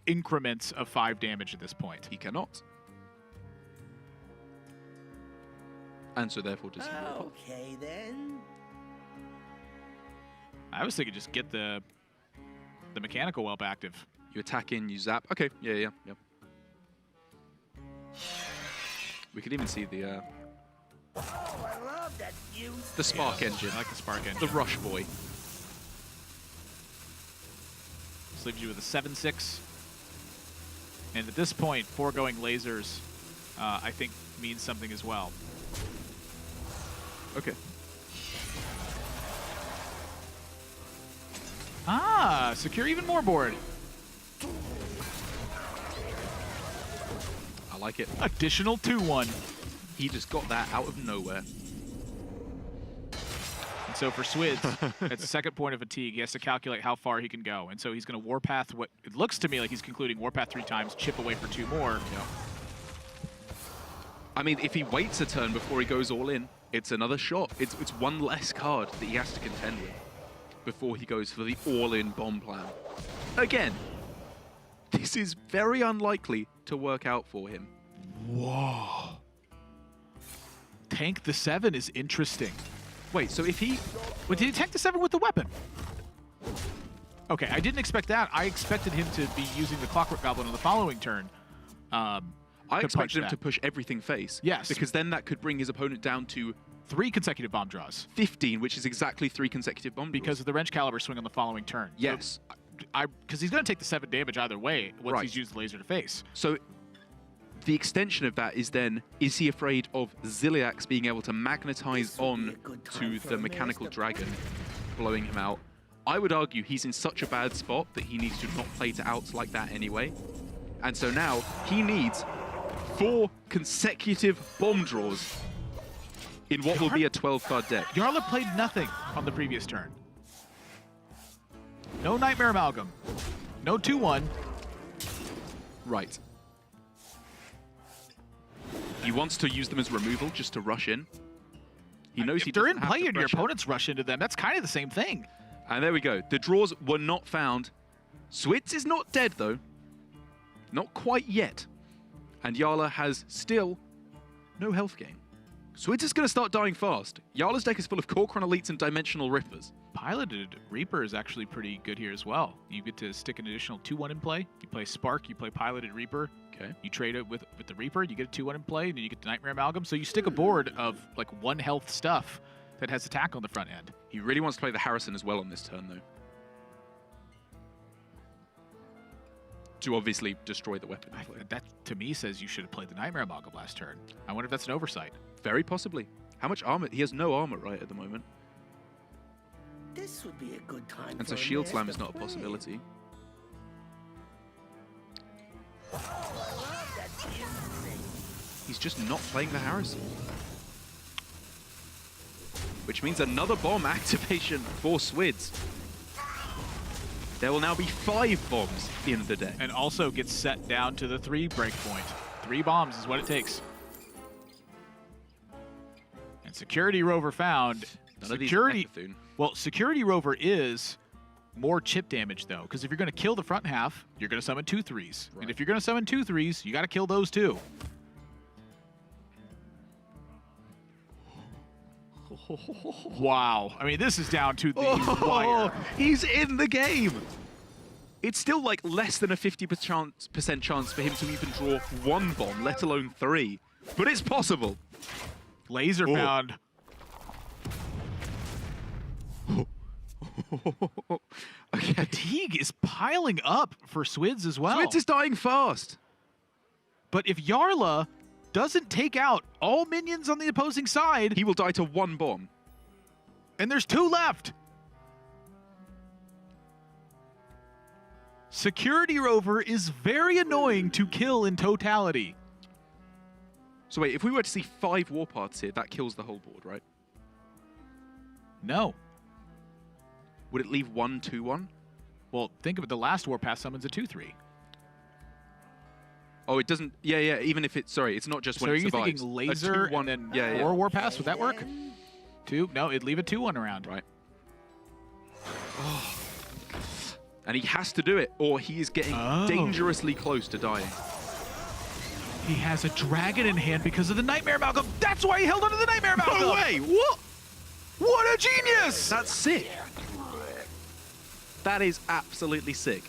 increments of 5 damage at this point. He cannot. And so therefore does he warp up. Okay, then. I was thinking just get the mechanical whelp active. You attack in, you zap. Okay, yeah. We could even see the Oh, I love that the spark engine. I like the spark engine. The Rush Boy. This leaves you with a 7/6. And at this point, foregoing lasers, I think, means something as well. Okay. Ah, secure even more board. I like it. Additional 2/1. He just got that out of nowhere. And so for Swidz, at the second point of fatigue, he has to calculate how far he can go. And so he's going to Warpath what it looks to me like he's concluding Warpath 3 times, chip away for 2 more. Yeah. I mean, if he waits a turn before he goes all in, it's another shot. It's one less card that he has to contend with before he goes for the all-in bomb plan. Again, this is very unlikely to work out for him. Whoa. Tank the 7 is interesting. Wait, so if he... Wait, did he tank the 7 with the weapon? Okay, I didn't expect that. I expected him to be using the Clockwork Goblin on the following turn. I expected him to push everything face. Yes. Because then that could bring his opponent down to 3 consecutive bomb draws. 15, which is exactly 3 consecutive bomb draws. Because of the Wrench Caliber swing on the following turn. Yes. Because he's going to take the 7 damage either way once he's used the laser to face. So the extension of that is then, is he afraid of Ziliax being able to magnetize on to the mechanical dragon, blowing him out? I would argue he's in such a bad spot that he needs to not play to outs like that anyway. And so now he needs 4 consecutive bomb draws in what will be a 12-card deck. Jarla played nothing on the previous turn. No Nightmare Amalgam. No 2/1. Right. He wants to use them as removal just to rush in. He knows if they're in play and your opponents rush into them, that's kind of the same thing. And there we go. The draws were not found. Swidz is not dead, though. Not quite yet. And Jarla has still no health gain. Swidz is going to start dying fast. Jarla's deck is full of Kor'kron Elites and Dimensional Rippers. Piloted Reaper is actually pretty good here as well. You get to stick an additional 2-1 in play. You play Spark, you play Piloted Reaper. Okay. You trade it with the Reaper, you get a 2-1 in play, and then you get the Nightmare Amalgam. So you stick a board of like 1 health stuff that has attack on the front end. He really wants to play the Harrison as well on this turn, though. To obviously destroy the weapon. That, to me, says you should have played the Nightmare Amalgam last turn. I wonder if that's an oversight. Very possibly. How much armor? He has no armor right at the moment. This would be a good time. And so Shield Slam is not a possibility. Oh, I love that thing. He's just not playing the Harrison. Which means another bomb activation for Swidz. There will now be 5 bombs at the end of the day. And also gets set down to the 3 breakpoint. 3 bombs is what it takes. And Security Rover found. Security Rover is more chip damage, though, because if you're going to kill the front half, you're going to summon 2 3s. Right. And if you're going to summon 2 3s, you got to kill those too. Wow. I mean, this is down to the wire. He's in the game. It's still like less than a 50% chance for him to even draw 1 bomb, let alone 3. But it's possible. Laser found. Okay. Fatigue is piling up for Swidz as well. Swidz is dying fast. But if Jarla doesn't take out all minions on the opposing side, he will die to 1 bomb. And there's 2 left. Security Rover is very annoying to kill in totality. So wait, if we were to see 5 Warpaths here, that kills the whole board, right? No. Would it leave 1 2-1? Well, think of it. The last Warpath summons a 2-3. Oh, it doesn't. Yeah. Even if it's it's not just when it survives. So are you thinking laser and then 4 Warpaths? Would that work? 2? No, it'd leave a 2-1 around. Right. Oh. And he has to do it, or he is getting dangerously close to dying. He has a dragon in hand because of the Nightmare Amalgam. That's why he held onto the Nightmare Amalgam. No way! What? What a genius! That's sick. That is absolutely sick.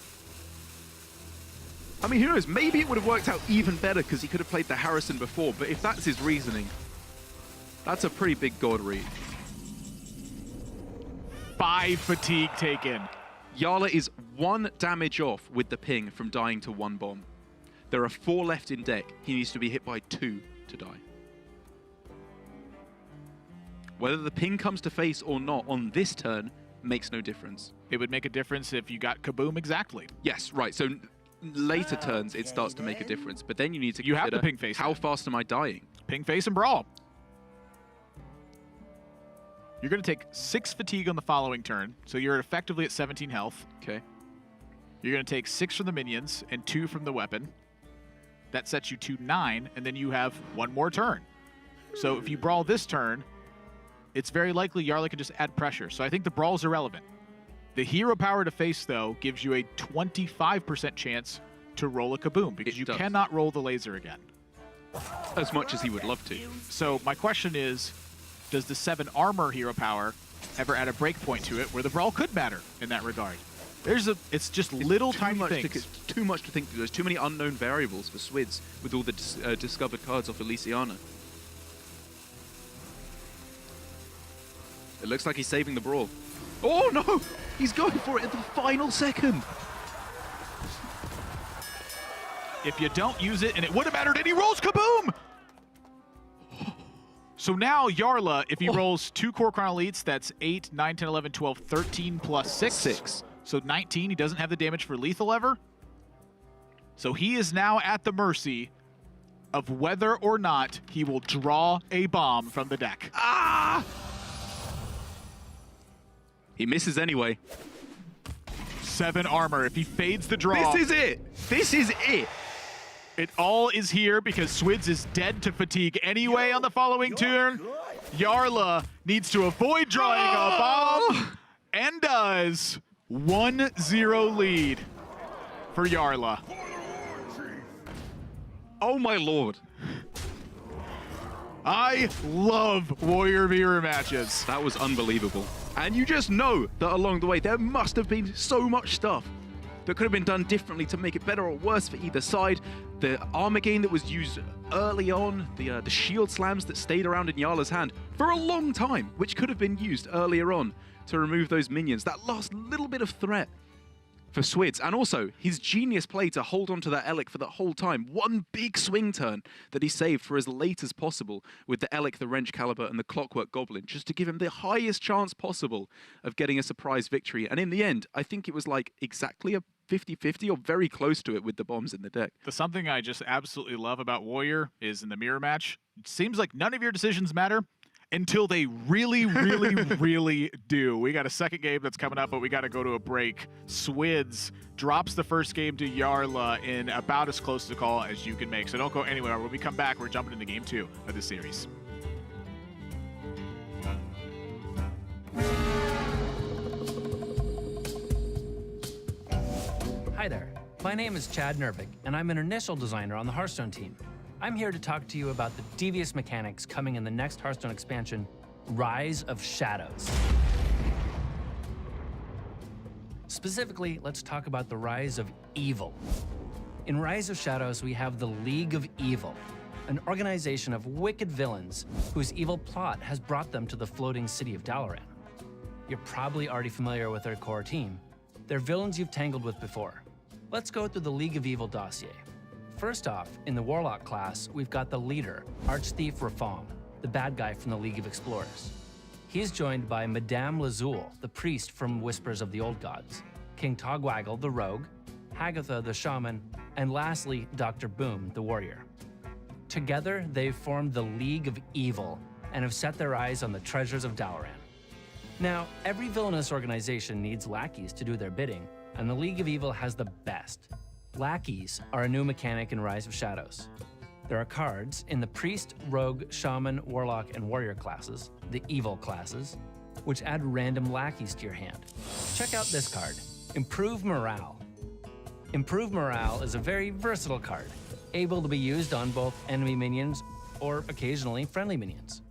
I mean, who knows? Maybe it would have worked out even better because he could have played the Harrison before, but if that's his reasoning, that's a pretty big god read. 5 fatigue taken. Jarla is 1 damage off with the ping from dying to 1 bomb. There are 4 left in deck. He needs to be hit by 2 to die. Whether the ping comes to face or not on this turn makes no difference. It would make a difference if you got Kaboom exactly. Yes, right. So later turns, it starts to make a difference. But then you need to consider, have to ping face how fast am I dying? Ping face and brawl. You're going to take 6 fatigue on the following turn, so you're effectively at 17 health. Okay. You're going to take 6 from the minions and 2 from the weapon. That sets you to 9, and then you have 1 more turn. So if you brawl this turn, it's very likely Jarla can just add pressure. So I think the brawl's irrelevant. The hero power to face, though, gives you a 25% chance to roll a Kaboom, because you cannot roll the laser again. As much as he would love to. So my question is, does the 7 armor hero power ever add a breakpoint to it where the brawl could matter in that regard? It's just little tiny things. Too much to think through. There's too many unknown variables for Swidz with all the discovered cards off Elysiana. It looks like he's saving the brawl. Oh no! He's going for it at the final second. If you don't use it, and it would have mattered, and he rolls Kaboom! So now Jarla, if he rolls 2 Kor'kron Elites, that's 8, 9, 10, 11, 12, 13 plus 6. 6. So 19, he doesn't have the damage for lethal ever. So he is now at the mercy of whether or not he will draw a bomb from the deck. Ah! He misses anyway. 7 armor. If he fades the draw. This is it. This is it. It all is here because Swidz is dead to fatigue anyway on the following turn. Jarla needs to avoid drawing a bomb and does. 1-0 lead for Jarla. Oh my lord. I love Warrior mirror matches. That was unbelievable. And you just know that along the way, there must have been so much stuff that could have been done differently to make it better or worse for either side. The armor gain that was used early on, the shield slams that stayed around in Jarla's hand for a long time, which could have been used earlier on to remove those minions. That last little bit of threat for Swidz, and also his genius play to hold on to that Elec for the whole time. One big swing turn that he saved for as late as possible with the Elec, the Wrench Caliber, and the Clockwork Goblin, just to give him the highest chance possible of getting a surprise victory. And in the end, I think it was like exactly a 50-50 or very close to it with the bombs in the deck. The something I just absolutely love about Warrior is in the mirror match, it seems like none of your decisions matter until they really, really, really do. We got a second game that's coming up, but we got to go to a break. Swidz drops the first game to Jarla in about as close to call as you can make. So don't go anywhere. When we come back, we're jumping into game 2 of this series. Hi there. My name is Chad Nervig, and I'm an initial designer on the Hearthstone team. I'm here to talk to you about the devious mechanics coming in the next Hearthstone expansion, Rise of Shadows. Specifically, let's talk about the Rise of Evil. In Rise of Shadows, we have the League of Evil, an organization of wicked villains whose evil plot has brought them to the floating city of Dalaran. You're probably already familiar with their core team. They're villains you've tangled with before. Let's go through the League of Evil dossier. First off, in the Warlock class, we've got the leader, Archthief Rafaam, the bad guy from the League of Explorers. He's joined by Madame Lazul, the priest from Whispers of the Old Gods, King Togwaggle, the rogue, Hagatha, the shaman, and lastly, Dr. Boom, the warrior. Together, they've formed the League of Evil and have set their eyes on the treasures of Dalaran. Now, every villainous organization needs lackeys to do their bidding, and the League of Evil has the best. Lackeys are a new mechanic in Rise of Shadows. There are cards in the Priest, Rogue, Shaman, Warlock, and Warrior classes, the Evil classes, which add random lackeys to your hand. Check out this card, Improve Morale. Improve Morale is a very versatile card, able to be used on both enemy minions or occasionally friendly minions.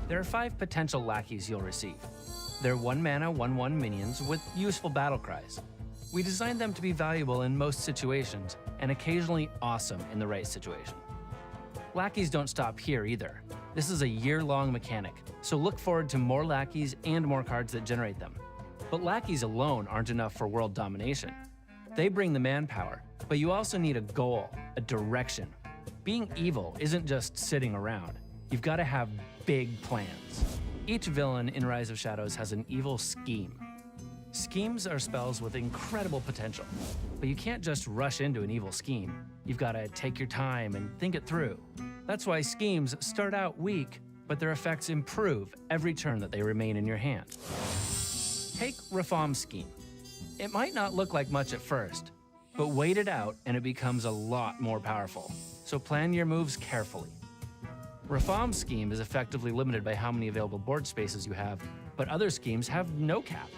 There are 5 potential lackeys you'll receive. They're 1 mana, 1/1 minions with useful battle cries. We designed them to be valuable in most situations and occasionally awesome in the right situation. Lackeys don't stop here either. This is a year-long mechanic, so look forward to more lackeys and more cards that generate them. But lackeys alone aren't enough for world domination. They bring the manpower, but you also need a goal, a direction. Being evil isn't just sitting around. You've got to have big plans. Each villain in Rise of Shadows has an evil scheme. Schemes are spells with incredible potential, but you can't just rush into an evil scheme. You've got to take your time and think it through. That's why schemes start out weak, but their effects improve every turn that they remain in your hand. Take Rafaam's scheme. It might not look like much at first, but wait it out and it becomes a lot more powerful. So plan your moves carefully. Rafaam's scheme is effectively limited by how many available board spaces you have, but other schemes have no cap.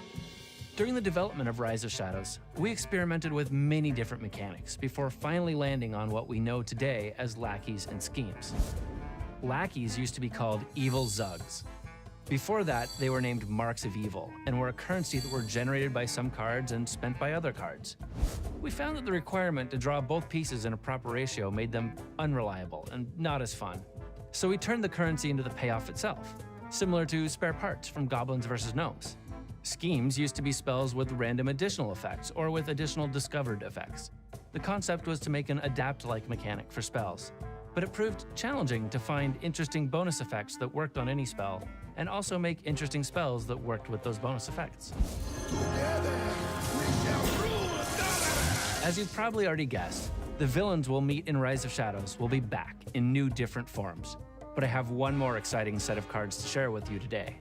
During the development of Rise of Shadows, we experimented with many different mechanics before finally landing on what we know today as lackeys and schemes. Lackeys used to be called Evil Zugs. Before that, they were named Marks of Evil and were a currency that were generated by some cards and spent by other cards. We found that the requirement to draw both pieces in a proper ratio made them unreliable and not as fun. So we turned the currency into the payoff itself, similar to spare parts from Goblins vs. Gnomes. Schemes used to be spells with random additional effects or with additional discovered effects. The concept was to make an adapt-like mechanic for spells, but it proved challenging to find interesting bonus effects that worked on any spell, and also make interesting spells that worked with those bonus effects. As you've probably already guessed, the villains we'll meet in Rise of Shadows will be back in new different forms. But I have one more exciting set of cards to share with you today.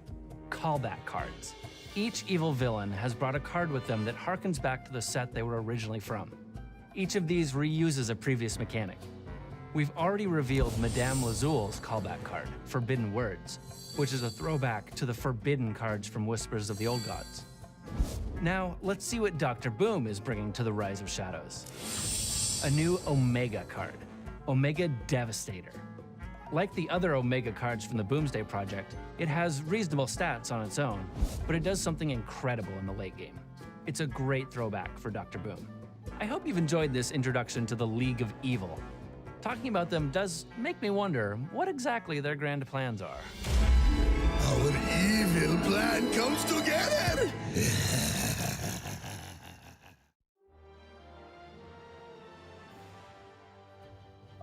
Callback cards. Each evil villain has brought a card with them that harkens back to the set they were originally from. Each of these reuses a previous mechanic. We've already revealed Madame Lazul's callback card, Forbidden Words, which is a throwback to the forbidden cards from Whispers of the Old Gods. Now, let's see what Dr. Boom is bringing to the Rise of Shadows. A new Omega card, Omega Devastator. Like the other Omega cards from the Boomsday project, it has reasonable stats on its own, but it does something incredible in the late game. It's a great throwback for Dr. Boom. I hope you've enjoyed this introduction to the League of Evil. Talking about them does make me wonder what exactly their grand plans are. Our evil plan comes together!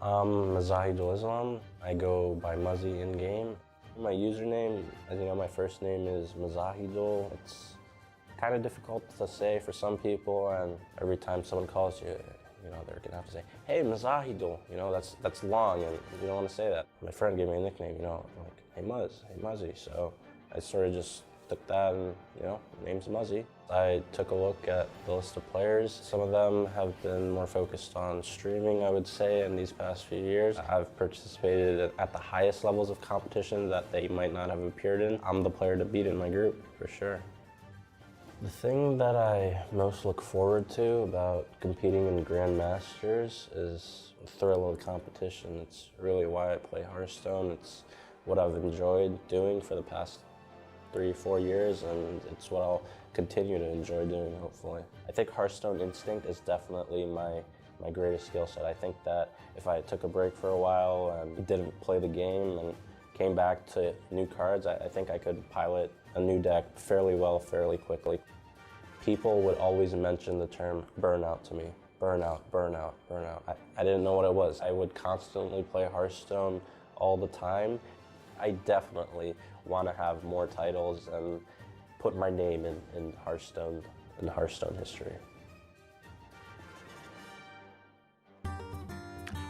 Mazahidul Islam. I go by Muzzy in game. My username, as you know, my first name is Mazahidul. It's kind of difficult to say for some people, and every time someone calls you, they're gonna have to say, "Hey, Mazahidul." That's long, and you don't want to say that. My friend gave me a nickname, like, "Hey Muzz, hey Muzzy." So I sort of just took that, and name's Muzzy. I took a look at the list of players. Some of them have been more focused on streaming, I would say, in these past few years. I've participated at the highest levels of competition that they might not have appeared in. I'm the player to beat in my group, for sure. The thing that I most look forward to about competing in Grandmasters is the thrill of the competition. It's really why I play Hearthstone. It's what I've enjoyed doing for the past 3-4 years, and it's what I'll continue to enjoy doing, hopefully. I think Hearthstone Instinct is definitely my greatest skill set. I think that if I took a break for a while and didn't play the game and came back to new cards, I think I could pilot a new deck fairly well, fairly quickly. People would always mention the term burnout to me. Burnout, burnout, burnout. I didn't know what it was. I would constantly play Hearthstone all the time. I definitely want to have more titles and put my name in Hearthstone history.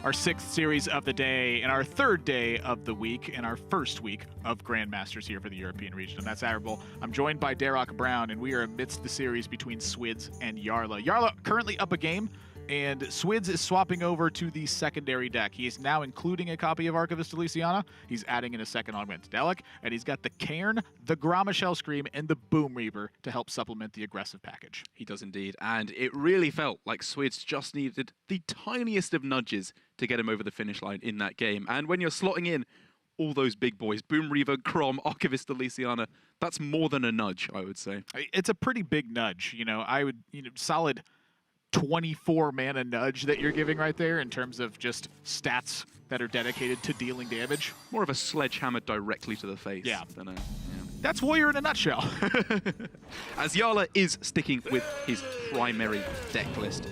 Our 6th series of the day and our 3rd day of the week and our 1st week of Grandmasters here for the European region. And that's Admirable. I'm joined by Darroch Brown, and we are amidst the series between Swidz and Jarla. Jarla currently up a game, and Swidz is swapping over to the secondary deck. He is now including a copy of Archivist Elysiana. He's adding in a second Augmentedelic, and he's got the Cairn, the Gromma Shell Scream, and the Boom Reaper to help supplement the aggressive package. He does indeed, and it really felt like Swidz just needed the tiniest of nudges to get him over the finish line in that game. And when you're slotting in all those big boys, Boom Reaver, Grom, Archivist Elysiana, that's more than a nudge, I would say. It's a pretty big nudge. I would, solid 24 mana nudge that you're giving right there in terms of just stats that are dedicated to dealing damage. More of a sledgehammer directly to the face. Yeah. Than a, That's Warrior in a nutshell. As Jarla is sticking with his primary deck list,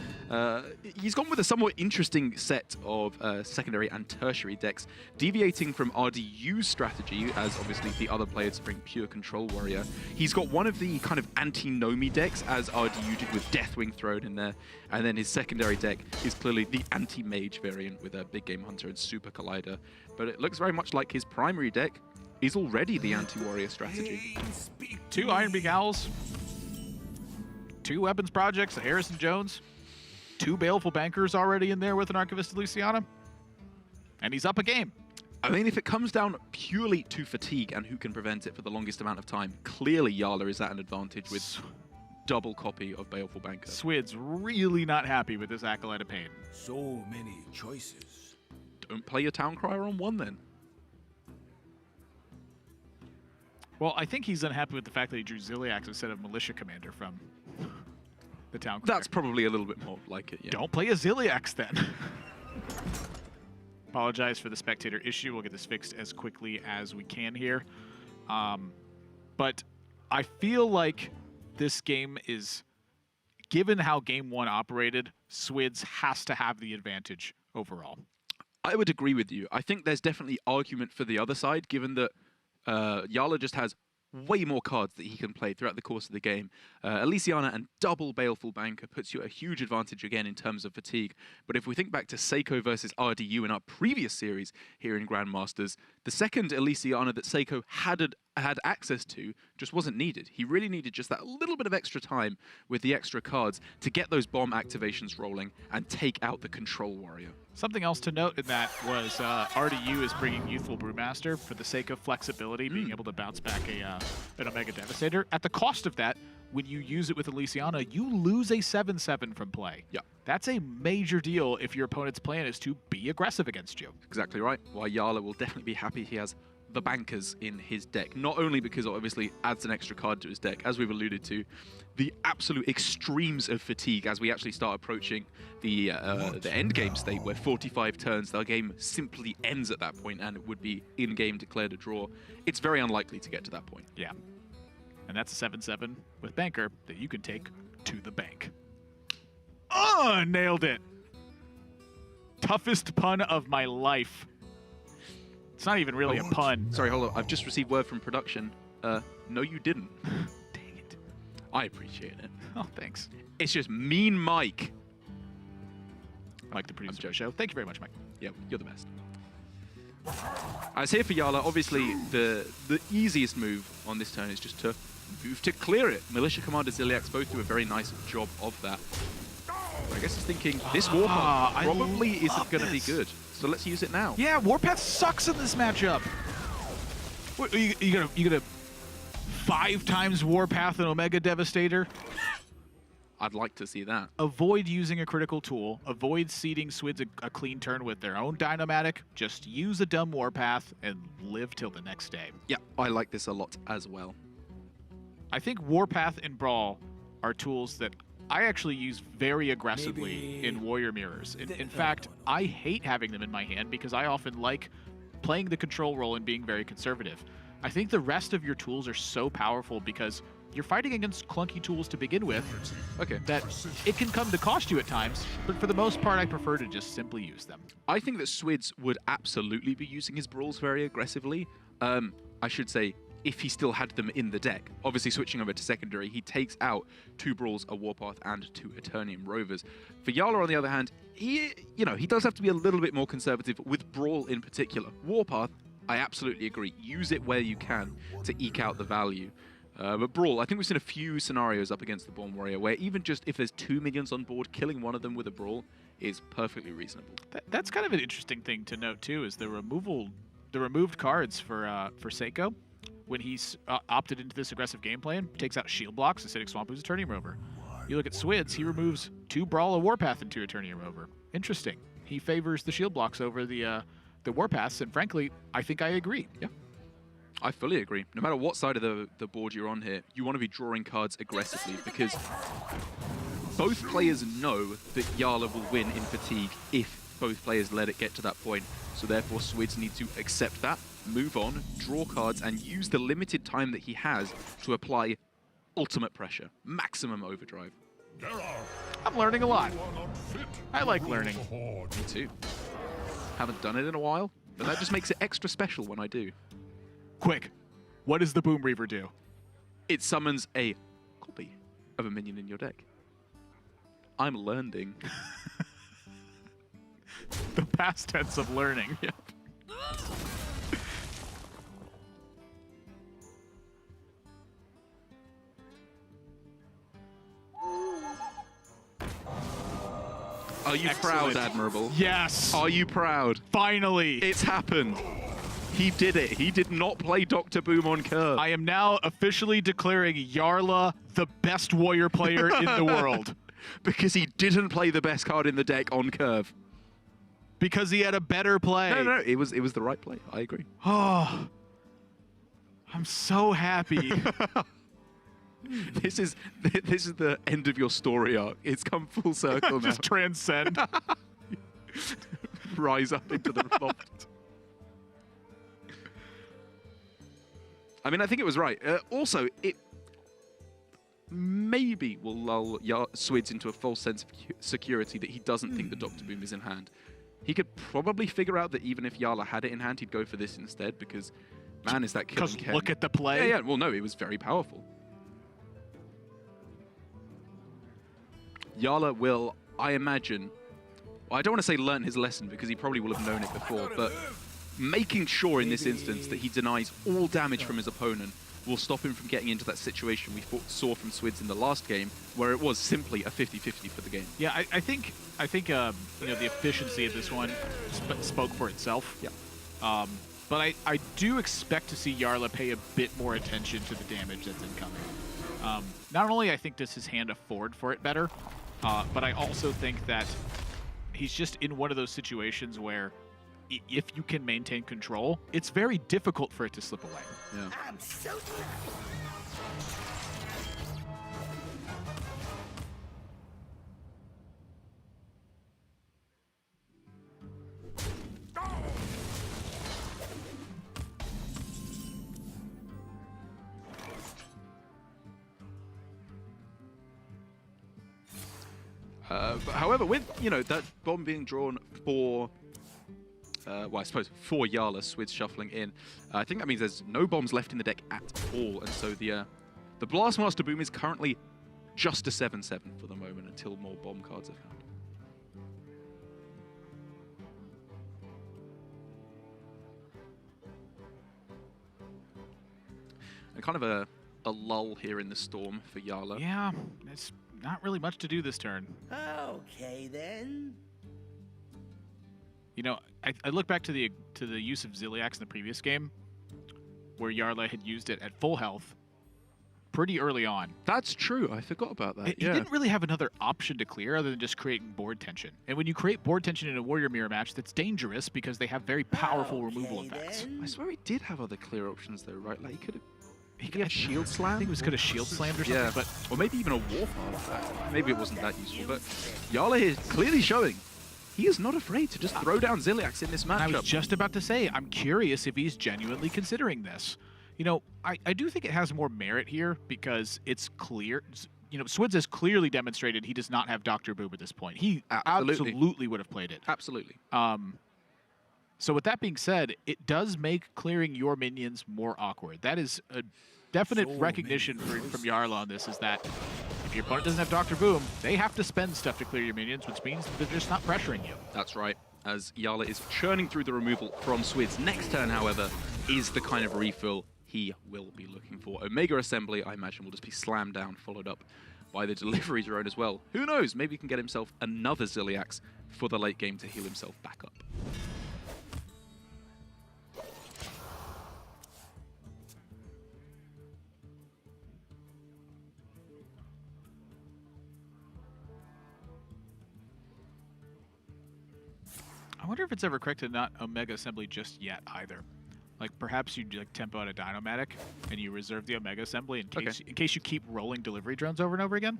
he's gone with a somewhat interesting set of secondary and tertiary decks, deviating from RDU's strategy, as obviously the other players bring pure control warrior. He's got one of the kind of anti-Nomi decks, as RDU did with Deathwing thrown in there, and then his secondary deck is clearly the anti-mage variant with a Big Game Hunter and Super Collider. But it looks very much like his primary deck is already the anti-warrior strategy. 2 Ironbeak Owls, 2 Weapons Projects, a Harrison Jones, 2 Baleful Bankers already in there with an Archivist Elysiana, and he's up a game. I mean, if it comes down purely to fatigue and who can prevent it for the longest amount of time, clearly Jarla is at an advantage with double copy of Baleful Banker. Swidz really not happy with this Acolyte of Pain. So many choices. Don't play your Town Crier on 1 then. Well, I think he's unhappy with the fact that he drew Ziliax instead of Militia Commander from the Town Crier. That's probably a little bit more like it, yeah. Don't play a Ziliax then. Apologize for the spectator issue. We'll get this fixed as quickly as we can here. But I feel like this game is, given how Game 1 operated, Swidz has to have the advantage overall. I would agree with you. I think there's definitely argument for the other side, given that Jarla just has way more cards that he can play throughout the course of the game. Elysiana and double Baleful Banker puts you at a huge advantage again in terms of fatigue. But if we think back to Seiko versus RDU in our previous series here in Grandmasters, the second Elysiana that Seiko had had access to just wasn't needed. He really needed just that little bit of extra time with the extra cards to get those bomb activations rolling and take out the control warrior. Something else to note in that was RDU is bringing Youthful Brewmaster for the sake of flexibility, being able to bounce back an Omega Devastator. At the cost of that, when you use it with Elysiana, you lose a 7/7 from play. Yeah. That's a major deal if your opponent's plan is to be aggressive against you. Exactly right. While Jarla will definitely be happy he has the bankers in his deck, not only because it obviously adds an extra card to his deck, as we've alluded to, the absolute extremes of fatigue as we actually start approaching the end game state where 45 turns, the game simply ends at that point and it would be in-game declared a draw. It's very unlikely to get to that point. Yeah. And that's a 7/7 with Banker that you can take to the bank. Oh, nailed it. Toughest pun of my life. It's not even really a pun. Sorry, hold on. I've just received word from production. No, you didn't. Dang it. I appreciate it. Oh, thanks. It's just mean Mike. Mike, the producer of the show. Thank you very much, Mike. Yeah, you're the best. As here for Jarla, obviously the easiest move on this turn is just to move to clear it. Militia Commander Ziliax both do a very nice job of that. But I guess he's thinking this Warpath probably isn't going to be good, so let's use it now. Yeah, Warpath sucks in this matchup. What, you gonna 5 times Warpath and Omega Devastator? I'd like to see that. Avoid using a critical tool. Avoid seeding Swidz a clean turn with their own Dynomatic. Just use a dumb Warpath and live till the next day. Yeah, I like this a lot as well. I think Warpath and Brawl are tools that I actually use very aggressively in Warrior Mirrors. In fact, I hate having them in my hand because I often like playing the control role and being very conservative. I think the rest of your tools are so powerful because you're fighting against clunky tools to begin with, that it can come to cost you at times, but for the most part, I prefer to just simply use them. I think that Swidz would absolutely be using his Brawls very aggressively. I should say, if he still had them in the deck. Obviously, switching over to secondary, he takes out 2 Brawls, a Warpath, and 2 Eternium Rovers. For Jarla, on the other hand, he does have to be a little bit more conservative with Brawl in particular. Warpath, I absolutely agree. Use it where you can to eke out the value. But Brawl, I think we've seen a few scenarios up against the Born Warrior where even just if there's 2 minions on board, killing one of them with a Brawl is perfectly reasonable. That's kind of an interesting thing to note too, is the removed cards for Seiko. When he's opted into this aggressive game plan, takes out Shield Blocks, Acidic Swamp, who's Eternium Rover. You look at Swidz, he removes 2 Brawl, a Warpath, and 2 Eternium Rover. Interesting. He favors the Shield Blocks over the Warpaths, and frankly, I think I agree. Yeah. I fully agree. No matter what side of the board you're on here, you want to be drawing cards aggressively because both players know that Jarla will win in fatigue if both players let it get to that point. So therefore, Swidz needs to accept that, move on, draw cards, and use the limited time that he has to apply ultimate pressure, maximum overdrive. I'm learning a lot. I like learning. Me too. Haven't done it in a while, but that just makes it extra special when I do. Quick, what does the Boom Reaver do? It summons a copy of a minion in your deck. I'm learning. The past tense of learning. Yep. Are you proud, Admirable? Yes. Are you proud? Finally. It's happened. He did it. He did not play Dr. Boom on curve. I am now officially declaring Jarla the best warrior player in the world. Because he didn't play the best card in the deck on curve. Because he had a better play. No, it was the right play. I agree. Oh, I'm so happy. This is the end of your story arc. It's come full circle now. Just transcend. Rise up into the loft. I mean, I think it was right. Also, it maybe will lull Swidz into a false sense of security that he doesn't think the Dr. Boom is in hand. He could probably figure out that even if Jarla had it in hand, he'd go for this instead because, man, is that killing Ken. Look at the play. Yeah. Well, no, it was very powerful. Jarla will, I imagine, well, I don't want to say learn his lesson because he probably will have known it before, but making sure in this instance that he denies all damage from his opponent will stop him from getting into that situation we saw from Swidz in the last game, where it was simply a 50-50 for the game. Yeah, I think you know, the efficiency of this one spoke for itself. Yeah. But I do expect to see Jarla pay a bit more attention to the damage that's incoming. Not only I think does his hand afford for it better, but I also think that he's just in one of those situations where if you can maintain control, it's very difficult for it to slip away. Yeah. I'm so glad. However, with, you know, that bomb being drawn for, well, I suppose for Jarla, Swidz shuffling in, I think that means there's no bombs left in the deck at all, and so the Blastmaster Boom is currently just a 7/7 for the moment until more bomb cards are found. And kind of a lull here in the storm for Jarla. Yeah, it's not really much to do this turn. Okay, then. You know, I look back to the use of Ziliax in the previous game, where Jarla had used it at full health pretty early on. That's true. I forgot about that. He didn't really have another option to clear other than just creating board tension. And when you create board tension in a Warrior Mirror match, that's dangerous because they have very powerful removal Okay, effects. then. I swear he did have other clear options though, right? Like he could have shield slam. I think it could have shield slammed or something, Yeah, but or maybe even a warpath. Maybe it wasn't that useful, but Jarla is clearly showing he is not afraid to just throw down Ziliax in this matchup. I was just about to say, I'm curious if he's genuinely considering this. You know, I do think it has more merit here because it's clear. You know, Swidz has clearly demonstrated he does not have Dr. Boom at this point. He absolutely would have played it. Absolutely. So with that being said, it does make clearing your minions more awkward. That is a definite recognition from Jarla on this, is that if your opponent doesn't have Dr. Boom, they have to spend stuff to clear your minions, which means they're just not pressuring you. That's right. As Jarla is churning through the removal from Swidz. Next turn, however, is the kind of refill he will be looking for. Omega Assembly, I imagine, will just be slammed down, followed up by the delivery drone as well. Who knows? Maybe he can get himself another Ziliax for the late game to heal himself back up. I wonder if it's ever correct to not Omega Assembly just yet either. Like perhaps you like tempo out a Dynomatic and you reserve the Omega Assembly in case you keep rolling delivery drones over and over again.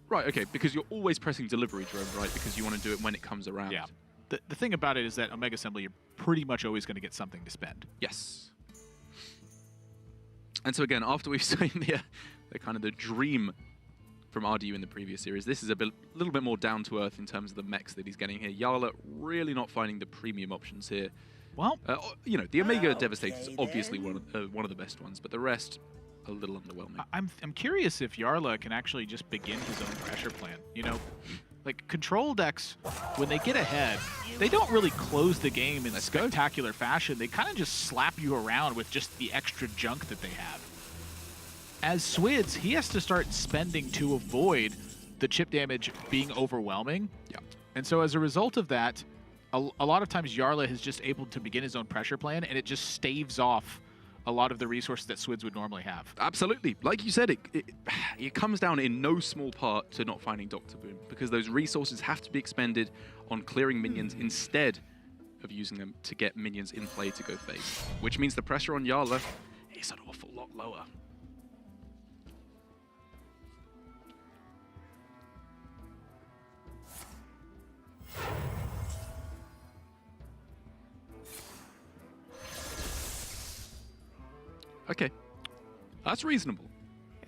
Right, okay, because you're always pressing delivery drone, right? Because you want to do it when it comes around. Yeah. The thing about it is that Omega Assembly, you're pretty much always going to get something to spend. Yes. And so again, after we've seen the kind of the dream from RDU in the previous series, this is a little bit more down to earth in terms of the mechs that he's getting here. Jarla really not finding the premium options here. Well, you know, the Omega Devastator is obviously one of the best ones, but the rest a little underwhelming. I'm curious if Jarla can actually just begin his own pressure plan. You know, like control decks, when they get ahead, they don't really close the game in spectacular fashion. They kind of just slap you around with just the extra junk that they have. As Swidz, he has to start spending to avoid the chip damage being overwhelming. Yeah. And so as a result of that, a lot of times Jarla is just able to begin his own pressure plan, and it just staves off a lot of the resources that Swidz would normally have. Absolutely. Like you said, it comes down in no small part to not finding Dr. Boom, because those resources have to be expended on clearing minions instead of using them to get minions in play to go face, which means the pressure on Jarla is an awful lot lower. Okay, that's reasonable.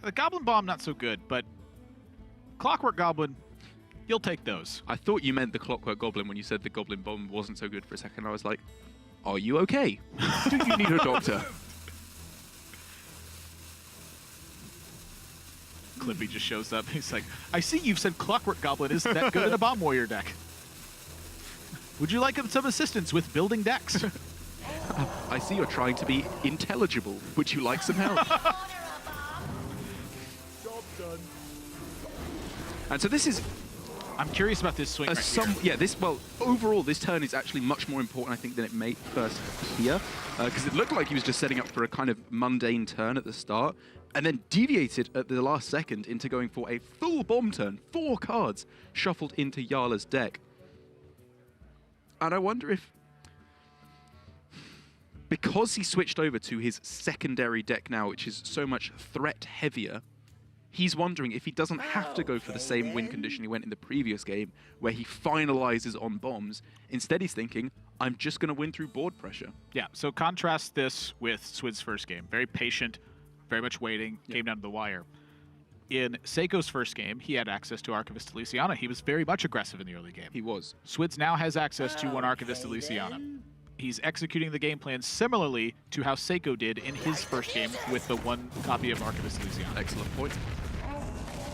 The Goblin Bomb, not so good, but Clockwork Goblin, you'll take those. I thought you meant the Clockwork Goblin when you said the Goblin Bomb wasn't so good for a second. I was like, are you okay? Do you need a doctor? Clippy just shows up. He's like, I see you've said Clockwork Goblin isn't that good in a Bomb Warrior deck. Would you like some assistance with building decks? I see you're trying to be intelligible. Would you like some help? Job done. And so this is I'm curious about this swing right here. Yeah, overall, this turn is actually much more important, I think, than it may first appear. Because it looked like he was just setting up for a kind of mundane turn at the start, and then deviated at the last second into going for a full bomb turn. 4 cards shuffled into Jarla's deck. And I wonder if, because he switched over to his secondary deck now, which is so much threat heavier, he's wondering if he doesn't have to go for the same win condition he went in the previous game, where he finalizes on bombs. Instead, he's thinking, I'm just going to win through board pressure. Yeah, so contrast this with Swid's first game. Very patient, very much waiting, came down to the wire. In Seiko's first game, he had access to Archivist Luciana. He was very much aggressive in the early game. He was. Swidz now has access to one Archivist Luciana. He's executing the game plan similarly to how Seiko did in his first game with the 1 copy of Archivist Luciana. Excellent point.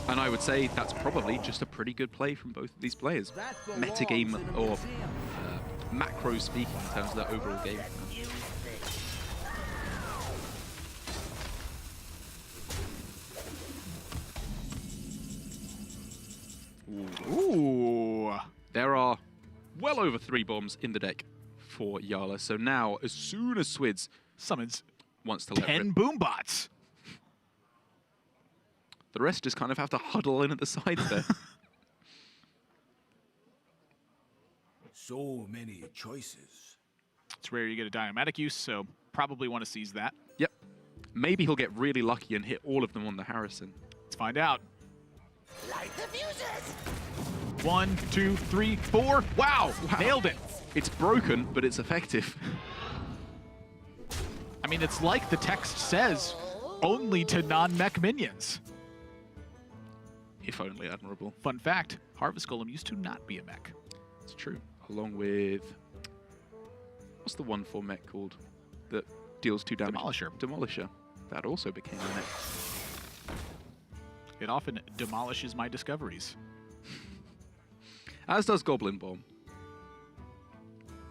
And I would say that's probably just a pretty good play from both of these players. Metagame or macro speaking in terms of their overall game. Ooh. There are well over 3 bombs in the deck for Jarla. So now, as soon as Swidz Summons wants to let 10 rip, boombots. the rest just kind of have to huddle in at the sides there. So many choices. It's rare you get a Dynamatic use, so probably want to seize that. Yep. Maybe he'll get really lucky and hit all of them on the Harrison. Let's find out. Light the fuses! 1, 2, 3, 4. Wow! Nailed it. It's broken, but it's effective. I mean, it's like the text says, only to non-mech minions. If only admirable. Fun fact, Harvest Golem used to not be a mech. It's true. Along with... What's the 1/4 mech called that deals 2 damage? Demolisher. Demolisher. That also became a mech. It often demolishes my discoveries. As does Goblin Bomb.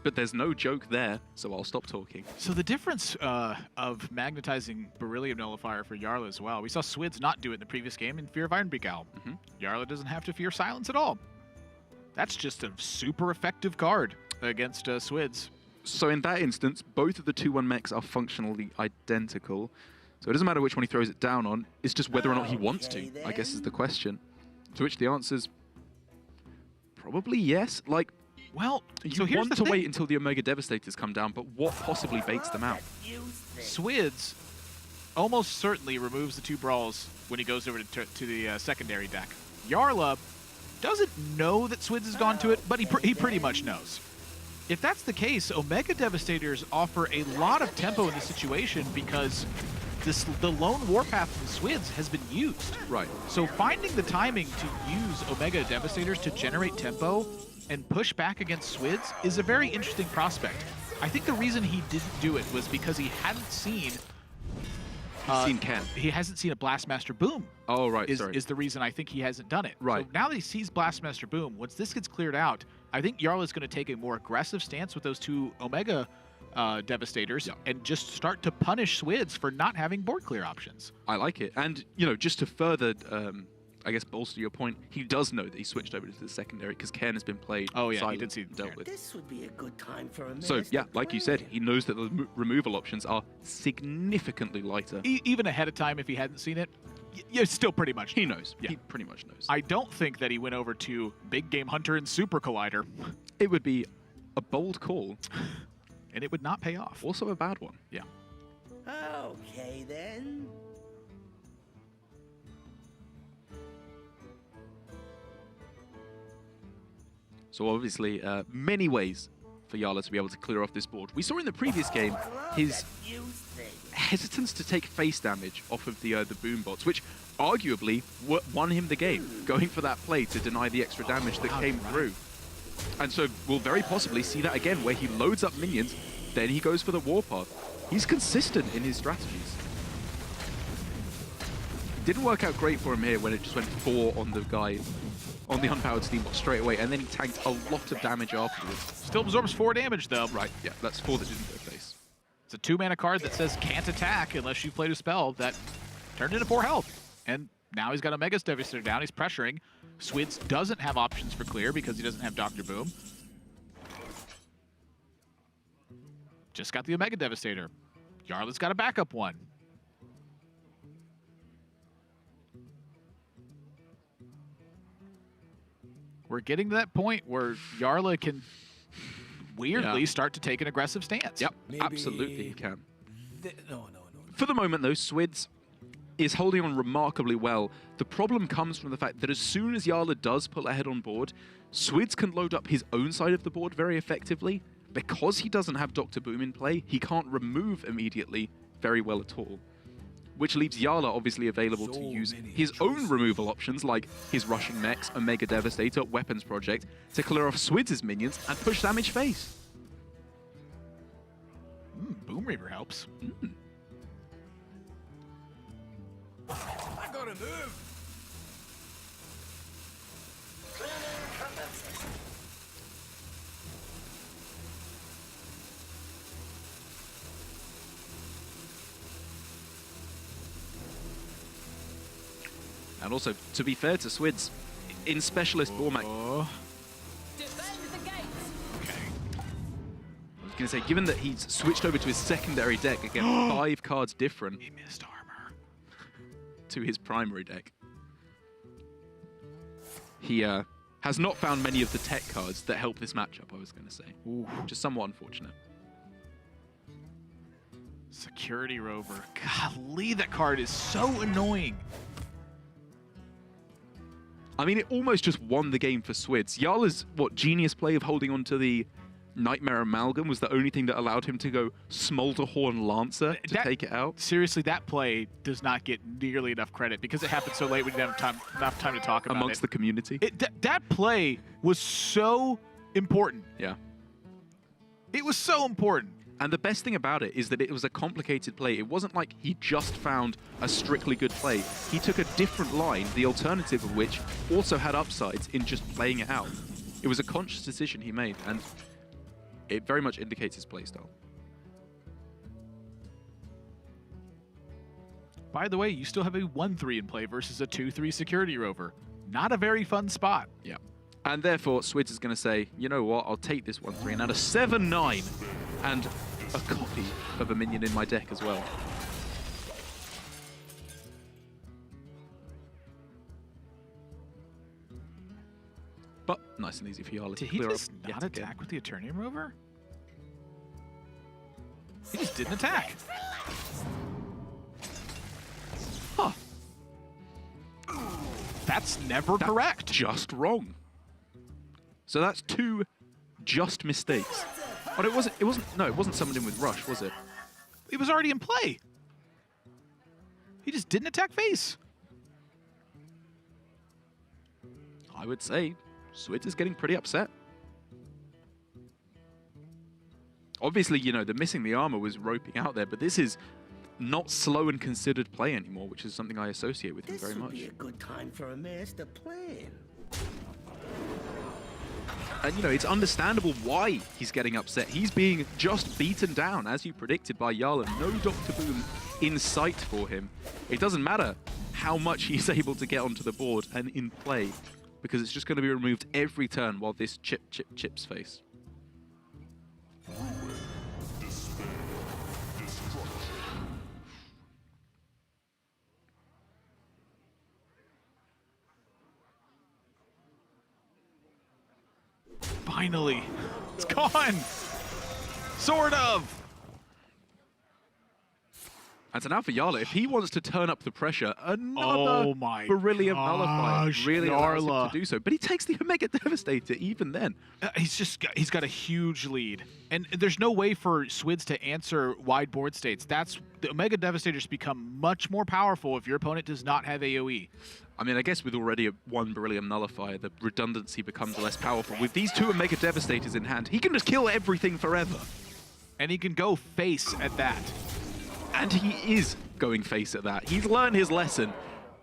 But there's no joke there, so I'll stop talking. So the difference of magnetizing Beryllium Nullifier for Jarla as well, we saw Swidz not do it in the previous game in Fear of Ironbeak Owl. Jarla doesn't have to fear silence at all. That's just a super effective card against Swidz. So in that instance, both of the 2/1 mechs are functionally identical. So it doesn't matter which one he throws it down on, it's just whether or not he wants to, I guess is the question. To which the answer's probably yes. Like, well, you so here's want the to thing. wait until the Omega Devastators come down, but what possibly baits them out? Swidz almost certainly removes the 2 brawls when he goes over to the secondary deck. Jarla doesn't know that Swidz has gone to it, but he pretty much knows. If that's the case, Omega Devastators offer a lot of tempo in this situation because the lone warpath from Swidz has been used. Right. So finding the timing to use Omega Devastators to generate tempo and push back against Swidz is a very interesting prospect. I think the reason he didn't do it was because he hadn't seen... He's seen Ken. He hasn't seen a Blastmaster Boom. Oh, right, Is the reason I think he hasn't done it. Right. So now that he sees Blastmaster Boom, once this gets cleared out, I think Jarla's going to take a more aggressive stance with those 2 Omega Devastators and just start to punish Swidz for not having board clear options. I like it. And, you know, just to further, I guess, bolster your point, he does know that he switched over to the secondary because Ken has been played. Oh, yeah, he silent, did see dealt with. This would be a good time for a So, yeah, like you said, he knows that the removal options are significantly lighter. Even ahead of time, if he hadn't seen it, you still pretty much He knows. Yeah. He pretty much knows. I don't think that he went over to Big Game Hunter and Super Collider, It would be a bold call, and it would not pay off. also a bad one. Yeah. Okay, then. So obviously, many ways for Jarla to be able to clear off this board. We saw in the previous game his hesitance to take face damage off of the boom bots, which arguably won him the game, going for that play to deny the extra damage that came through. And so we'll very possibly see that again, where he loads up minions, then he goes for the warpath. He's consistent in his strategies. Didn't work out great for him here when it just went 4 on the guy, on the unpowered Steambot straight away, and then he tanked a lot of damage afterwards. Still absorbs 4 damage, though. Right, yeah, that's 4 that didn't go face. It's a 2-mana card that says can't attack unless you played a spell that turned into 4 health. And now he's got Omega's Devastator down. He's pressuring. Swidz doesn't have options for clear because he doesn't have Dr. Boom. Just got the Omega Devastator. Jarla's got a backup one. We're getting to that point where Jarla can weirdly start to take an aggressive stance. Yep, absolutely he can. For the moment, though, Swidz is holding on remarkably well. The problem comes from the fact that as soon as Jarla does pull ahead on board, Swidz can load up his own side of the board very effectively. Because he doesn't have Dr. Boom in play, he can't remove immediately very well at all. Which leaves Jarla obviously available to use his own removal options like his Rushing Mechs, Omega Devastator, Weapons Project to clear off Swidz's minions and push damage face. Boom Reaver helps. I gotta move. And also, to be fair to Swidz, in Specialist format... Defend the gates. Okay. I was going to say, given that he's switched over to his secondary deck, again, 5 cards different He missed armor. to his primary deck, he has not found many of the tech cards that help this matchup, I was going to say. Ooh. Which is somewhat unfortunate. Security Rover. Golly, that card is so annoying. I mean, it almost just won the game for Swidz. Jarla's, genius play of holding on to the Nightmare Amalgam was the only thing that allowed him to go Smolderhorn Lancer to take it out. Seriously, that play does not get nearly enough credit because it happened so late we didn't have enough time to talk about it. Amongst the community. That play was so important. Yeah. It was so important. And the best thing about it is that it was a complicated play. It wasn't like he just found a strictly good play. He took a different line, the alternative of which also had upsides in just playing it out. It was a conscious decision he made, and it very much indicates his playstyle. By the way, you still have a 1-3 in play versus a 2-3 Security Rover. Not a very fun spot. Yeah. And therefore, Swidz is going to say, you know what, I'll take this 1-3 and add a 7-9 and a copy of a minion in my deck as well. But nice and easy for Jarla to Did he clear just up not attack with the Eternium Rover? He just didn't attack. Huh. That's never correct. Just wrong. So that's 2 just mistakes. But it wasn't summoned in with Rush, was it? He was already in play. He just didn't attack face. I would say Swidz is getting pretty upset. Obviously, you know, the missing the armor was roping out there, but this is not slow and considered play anymore, which is something I associate with him very much. This would be a good time for a master plan. And, you know, it's understandable why he's getting upset. He's being just beaten down, as you predicted, by Jarla. No Dr. Boom in sight for him. It doesn't matter how much he's able to get onto the board and in play, because it's just going to be removed every turn while this chips face. Finally. It's gone. Sort of. And so now for Jarla, if he wants to turn up the pressure, another Beryllium Nullifier really allows him to do so. But he takes the Omega Devastator even then. He's got a huge lead. And there's no way for Swidz to answer wide board states. The Omega Devastators become much more powerful if your opponent does not have AoE. I mean, I guess with already one Beryllium Nullifier, the redundancy becomes less powerful. With these 2 Omega Devastators in hand, he can just kill everything forever. And he can go face at that. And he is going face at that. He's learned his lesson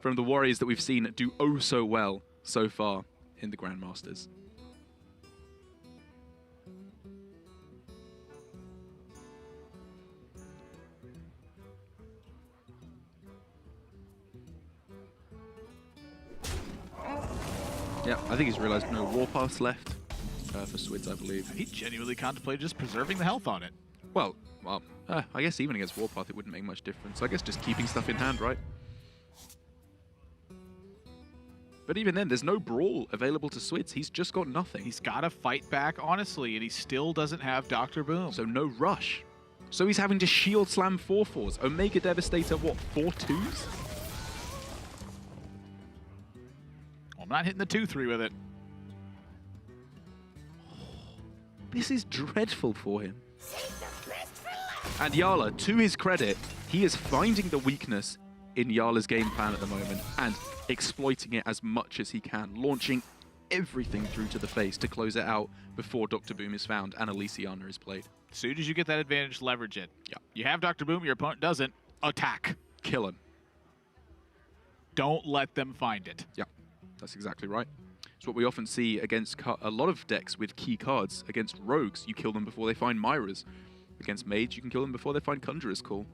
from the warriors that we've seen do oh so well so far in the Grandmasters. Yeah, I think he's realized no warpaths left for Swidz, I believe. He genuinely contemplated just preserving the health on it. Well, I guess even against warpath it wouldn't make much difference. I guess just keeping stuff in hand, right? But even then, there's no brawl available to Swidz. He's just got nothing. He's got to fight back, honestly, and he still doesn't have Dr. Boom. So no rush. So he's having to shield slam 4/4s. Omega Devastator, what, 4/2s? I'm not hitting the 2-3 with it. This is dreadful for him. And Jarla, to his credit, he is finding the weakness in Jarla's game plan at the moment and exploiting it as much as he can, launching everything through to the face to close it out before Dr. Boom is found and Elysiana is played. As soon as you get that advantage, leverage it. Yeah. You have Dr. Boom, your opponent doesn't. Attack. Kill him. Don't let them find it. Yeah, that's exactly right. It's what we often see against a lot of decks with key cards. Against rogues, you kill them before they find Myras. Against mage, you can kill them before they find Conjurer's Call.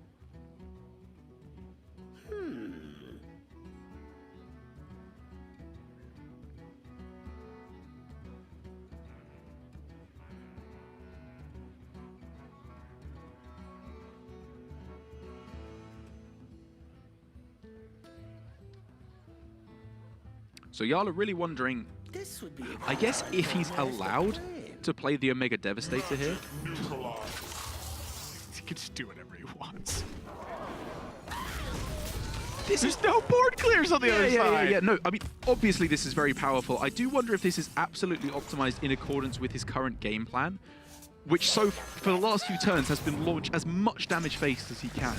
So Jarla really wondering, This would be I guess, if he's allowed to play the Omega Devastator here. He can just do whatever he wants. There's no board clears on the other side. Yeah, no, I mean, obviously this is very powerful. I do wonder if this is absolutely optimized in accordance with his current game plan, which for the last few turns has been launch as much damage faced as he can.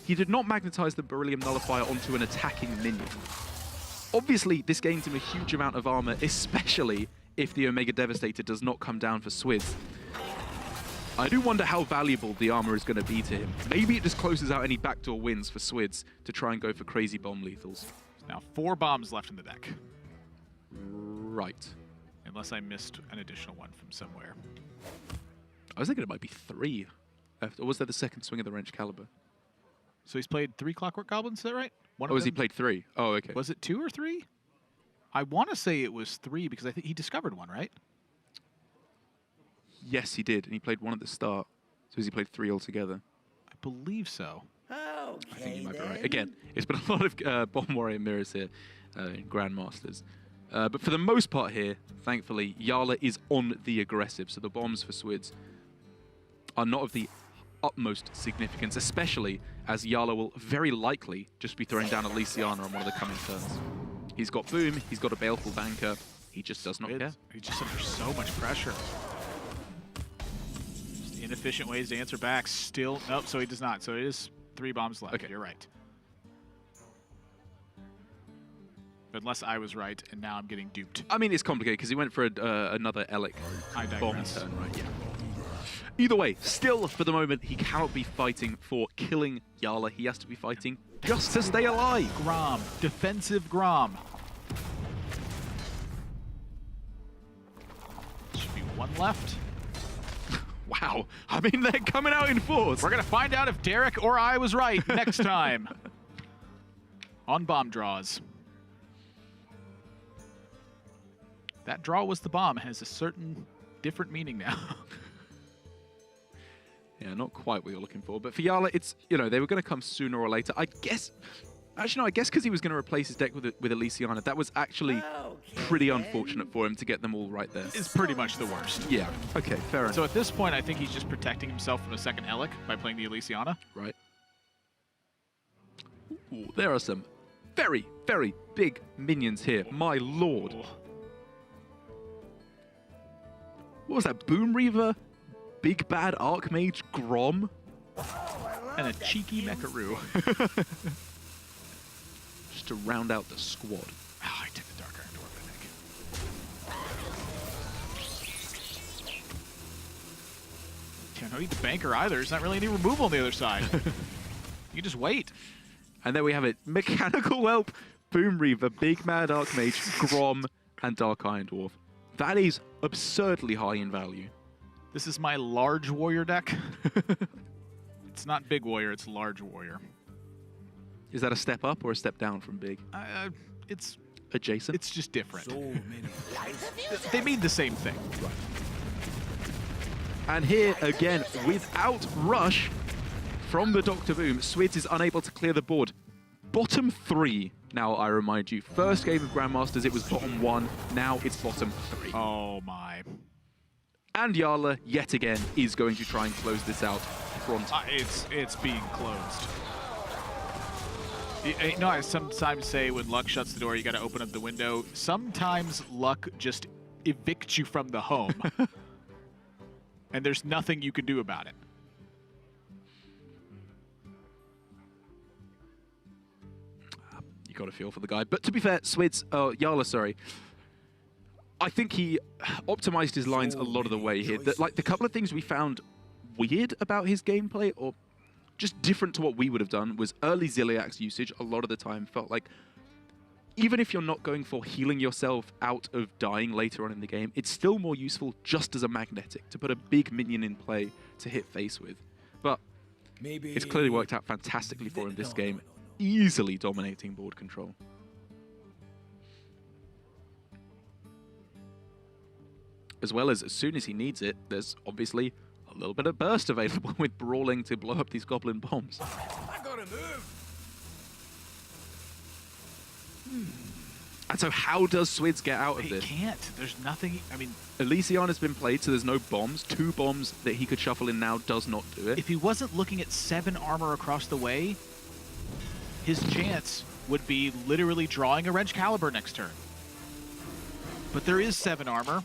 He did not magnetize the Beryllium Nullifier onto an attacking minion. Obviously, this gains him a huge amount of armor, especially if the Omega Devastator does not come down for Swidz. I do wonder how valuable the armor is going to be to him. Maybe it just closes out any backdoor wins for Swidz to try and go for crazy bomb lethals. Now 4 bombs left in the deck. Right. Unless I missed an additional one from somewhere. I was thinking it might be 3. Or was that the second swing of the Wrench Caliber? So he's played 3 Clockwork Goblins, is that right? Oh, has he played 3? Oh, okay. Was it 2 or 3? I want to say it was 3 because I think he discovered one, right? Yes, he did, and he played 1 at the start. So has he played 3 altogether? I believe so. Okay, I think you might be right. Again, it's been a lot of Bomb Warrior mirrors here in Grandmasters. But for the most part here, thankfully, Jarla is on the aggressive. So the bombs for Swidz are not of the utmost significance, especially as Jarla will very likely just be throwing down Elysiana on one of the coming turns. He's got Boom, he's got a Baleful Banker, he just does not care. He's just under so much pressure. Just inefficient ways to answer back. Still, nope, so he does not. So it is 3 bombs left. Okay. You're right. Unless I was right, and now I'm getting duped. I mean, it's complicated because he went for another Elic I bomb digress. turn, right? Yeah. Either way, still, for the moment, he cannot be fighting for killing Jarla. He has to be fighting just to stay alive. Grom, defensive Grom. Should be 1 left. Wow. I mean, they're coming out in force. We're going to find out if Derek or I was right next time on bomb draws. That draw was the bomb. It has a certain different meaning now. Yeah, not quite what you're looking for. But for Jarla, it's, you know, they were going to come sooner or later. I guess, actually, no, I guess because he was going to replace his deck with Elysiana. That was actually pretty unfortunate for him to get them all right there. It's pretty much the worst. Yeah, okay, fair enough. So at this point, I think he's just protecting himself from a second Elic by playing the Elysiana. Right. Ooh, there are some very, very big minions here. My lord. What was that? Boom Reaver? Big Bad Archmage Grom? And a cheeky Mecharoo. Just to round out the squad. Oh, I took the Dark Iron Dwarf, I think. Don't need the Banker either. There's not really any removal on the other side. You can just wait. And there we have it. Mechanical Whelp, Boom Reaver, Big Mad Archmage, Grom, and Dark Iron Dwarf. That is absurdly high in value. This is my large warrior deck. It's not big warrior, it's large warrior. Is that a step up or a step down from big? It's adjacent. It's just different. So many lives. They mean the same thing. And here, again, without rush from the Dr. Boom, Swidz is unable to clear the board. Bottom 3, now I remind you. First game of Grandmasters, it was bottom 1. Now it's bottom 3. Oh, my. And Jarla, yet again, is going to try and close this out front. It's being closed. You know, I sometimes say when luck shuts the door, you got to open up the window. Sometimes luck just evicts you from the home. And there's nothing you can do about it. You got to feel for the guy. But to be fair, Jarla, sorry. I think he optimized his lines a lot of the way here. Like, the couple of things we found weird about his gameplay, or just different to what we would have done, was early Ziliak's usage a lot of the time felt like, even if you're not going for healing yourself out of dying later on in the game, it's still more useful just as a magnetic, to put a big minion in play to hit face with. But it's clearly worked out fantastically for him this game, easily dominating board control. As well as soon as he needs it, there's obviously a little bit of burst available with brawling to blow up these goblin bombs. I gotta move. And so how does Swidz get out of this? He can't. There's nothing. I mean, Elysion has been played, so there's no bombs. 2 bombs that he could shuffle in now does not do it. if he wasn't looking at 7 armor across the way, his chance would be literally drawing a Wrench Caliber next turn. But there is 7 armor,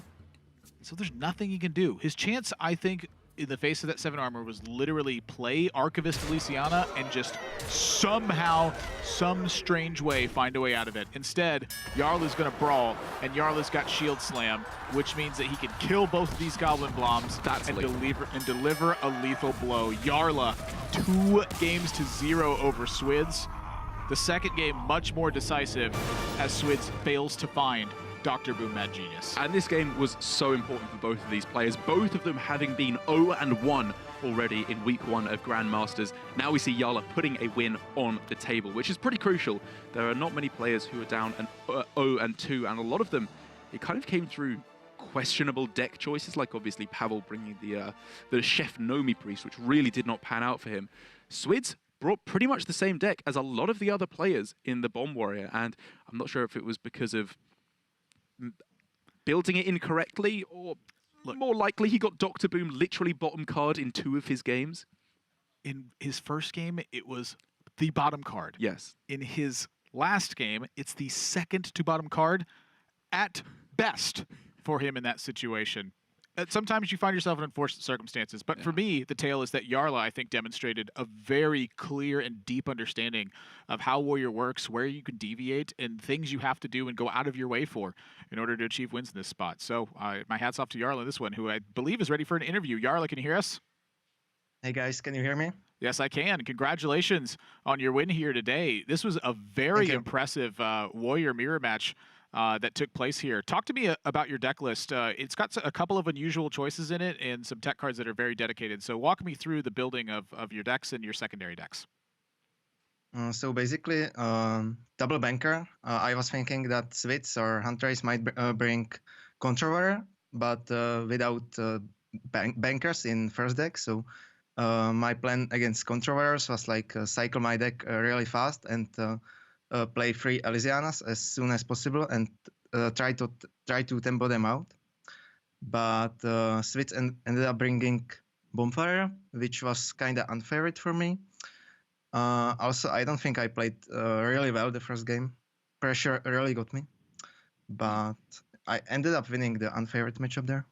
so there's nothing he can do. His chance, I think, in the face of that 7 armor was literally play Archivist Elysiana and just somehow, some strange way, find a way out of it. Instead, Jarla's gonna brawl, and Jarla's got Shield Slam, which means that he can kill both of these Goblin Bloms and deliver a lethal blow. Jarla, 2-0 over Swidz. The second game, much more decisive, as Swidz fails to find Dr. Boom Mad Genius. And this game was so important for both of these players, both of them having been 0-1 already in week 1 of Grandmasters. Now we see Jarla putting a win on the table, which is pretty crucial. There are not many players who are down 0-2, and a lot of them, it kind of came through questionable deck choices, like obviously Pavel bringing the Chef Nomi Priest, which really did not pan out for him. Swidz brought pretty much the same deck as a lot of the other players in the Bomb Warrior, and I'm not sure if it was because of building it incorrectly, or more likely he got Dr. Boom literally bottom card in 2 of his games. In his first game, it was the bottom card. Yes. In his last game, it's the second to bottom card at best for him in that situation. Sometimes you find yourself in unfortunate circumstances, but for me, the tale is that Jarla, I think, demonstrated a very clear and deep understanding of how Warrior works, where you can deviate, and things you have to do and go out of your way for in order to achieve wins in this spot. So my hat's off to Jarla, this one, who I believe is ready for an interview. Jarla, can you hear us? Hey guys, can you hear me? Yes, I can. Congratulations on your win here today. This was a very impressive Warrior mirror match that took place here. Talk to me about your deck list. It's got a couple of unusual choices in it and some tech cards that are very dedicated. So walk me through the building of your decks and your secondary decks. So basically, double banker. I was thinking that Swidz or Huntrace might bring Control Warrior, but without bankers in first deck. So my plan against Control Warriors was like cycle my deck really fast and play 3 Elysianas as soon as possible and try to tempo them out. But Swidz ended up bringing Bonfire, which was kind of unfair for me. Also, I don't think I played really well the first game. Pressure really got me, but I ended up winning the unfavorite matchup there.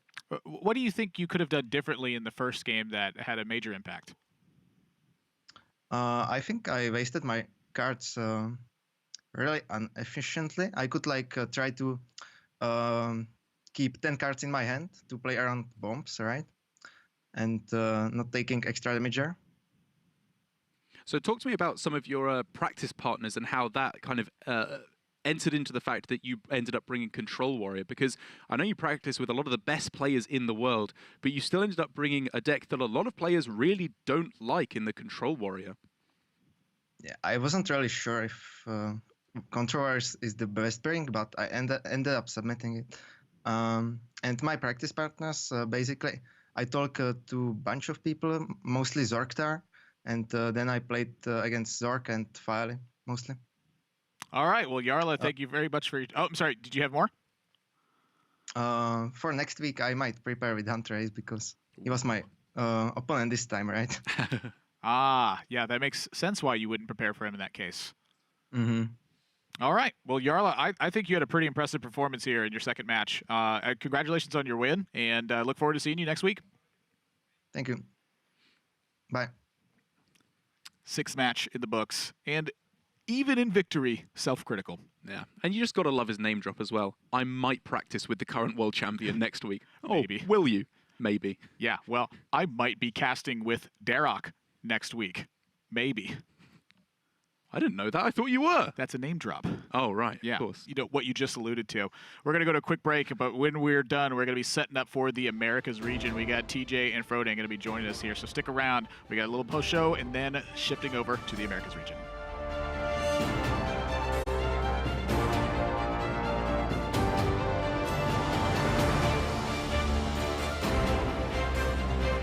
What do you think you could have done differently in the first game that had a major impact? I think I wasted my cards really inefficiently. I could like try to keep 10 cards in my hand to play around bombs, right? And not taking extra damage there. So talk to me about some of your practice partners and how that kind of entered into the fact that you ended up bringing Control Warrior, because I know you practice with a lot of the best players in the world, but you still ended up bringing a deck that a lot of players really don't like in the Control Warrior. Yeah, I wasn't really sure if controllers is the best brink, but I ended up submitting it. And my practice partners, basically, I talk to a bunch of people, mostly Zorktar, and then I played against Zork and Filey, mostly. All right. Well, Jarla, thank you very much for your... Oh, I'm sorry. Did you have more? For next week, I might prepare with Huntrace because he was my opponent this time, right? Ah, yeah, that makes sense why you wouldn't prepare for him in that case. Mm-hmm. All right. Well, Jarla, I think you had a pretty impressive performance here in your second match. Congratulations on your win, and look forward to seeing you next week. Thank you. Bye. Sixth match in the books, and even in victory, self-critical. Yeah, and you just got to love his name drop as well. I might practice with the current world champion next week. Maybe. Oh, will you? Maybe. Yeah, well, I might be casting with Darok next week. Maybe. I didn't know that. I thought you were. That's a name drop. Oh, right. Yeah, Of course. you know, what you just alluded to. We're going to go to a quick break, but when we're done, we're going to be setting up for the Americas region. We got TJ and Frodan going to be joining us here, so stick around. We got a little post-show and then shifting over to the Americas region.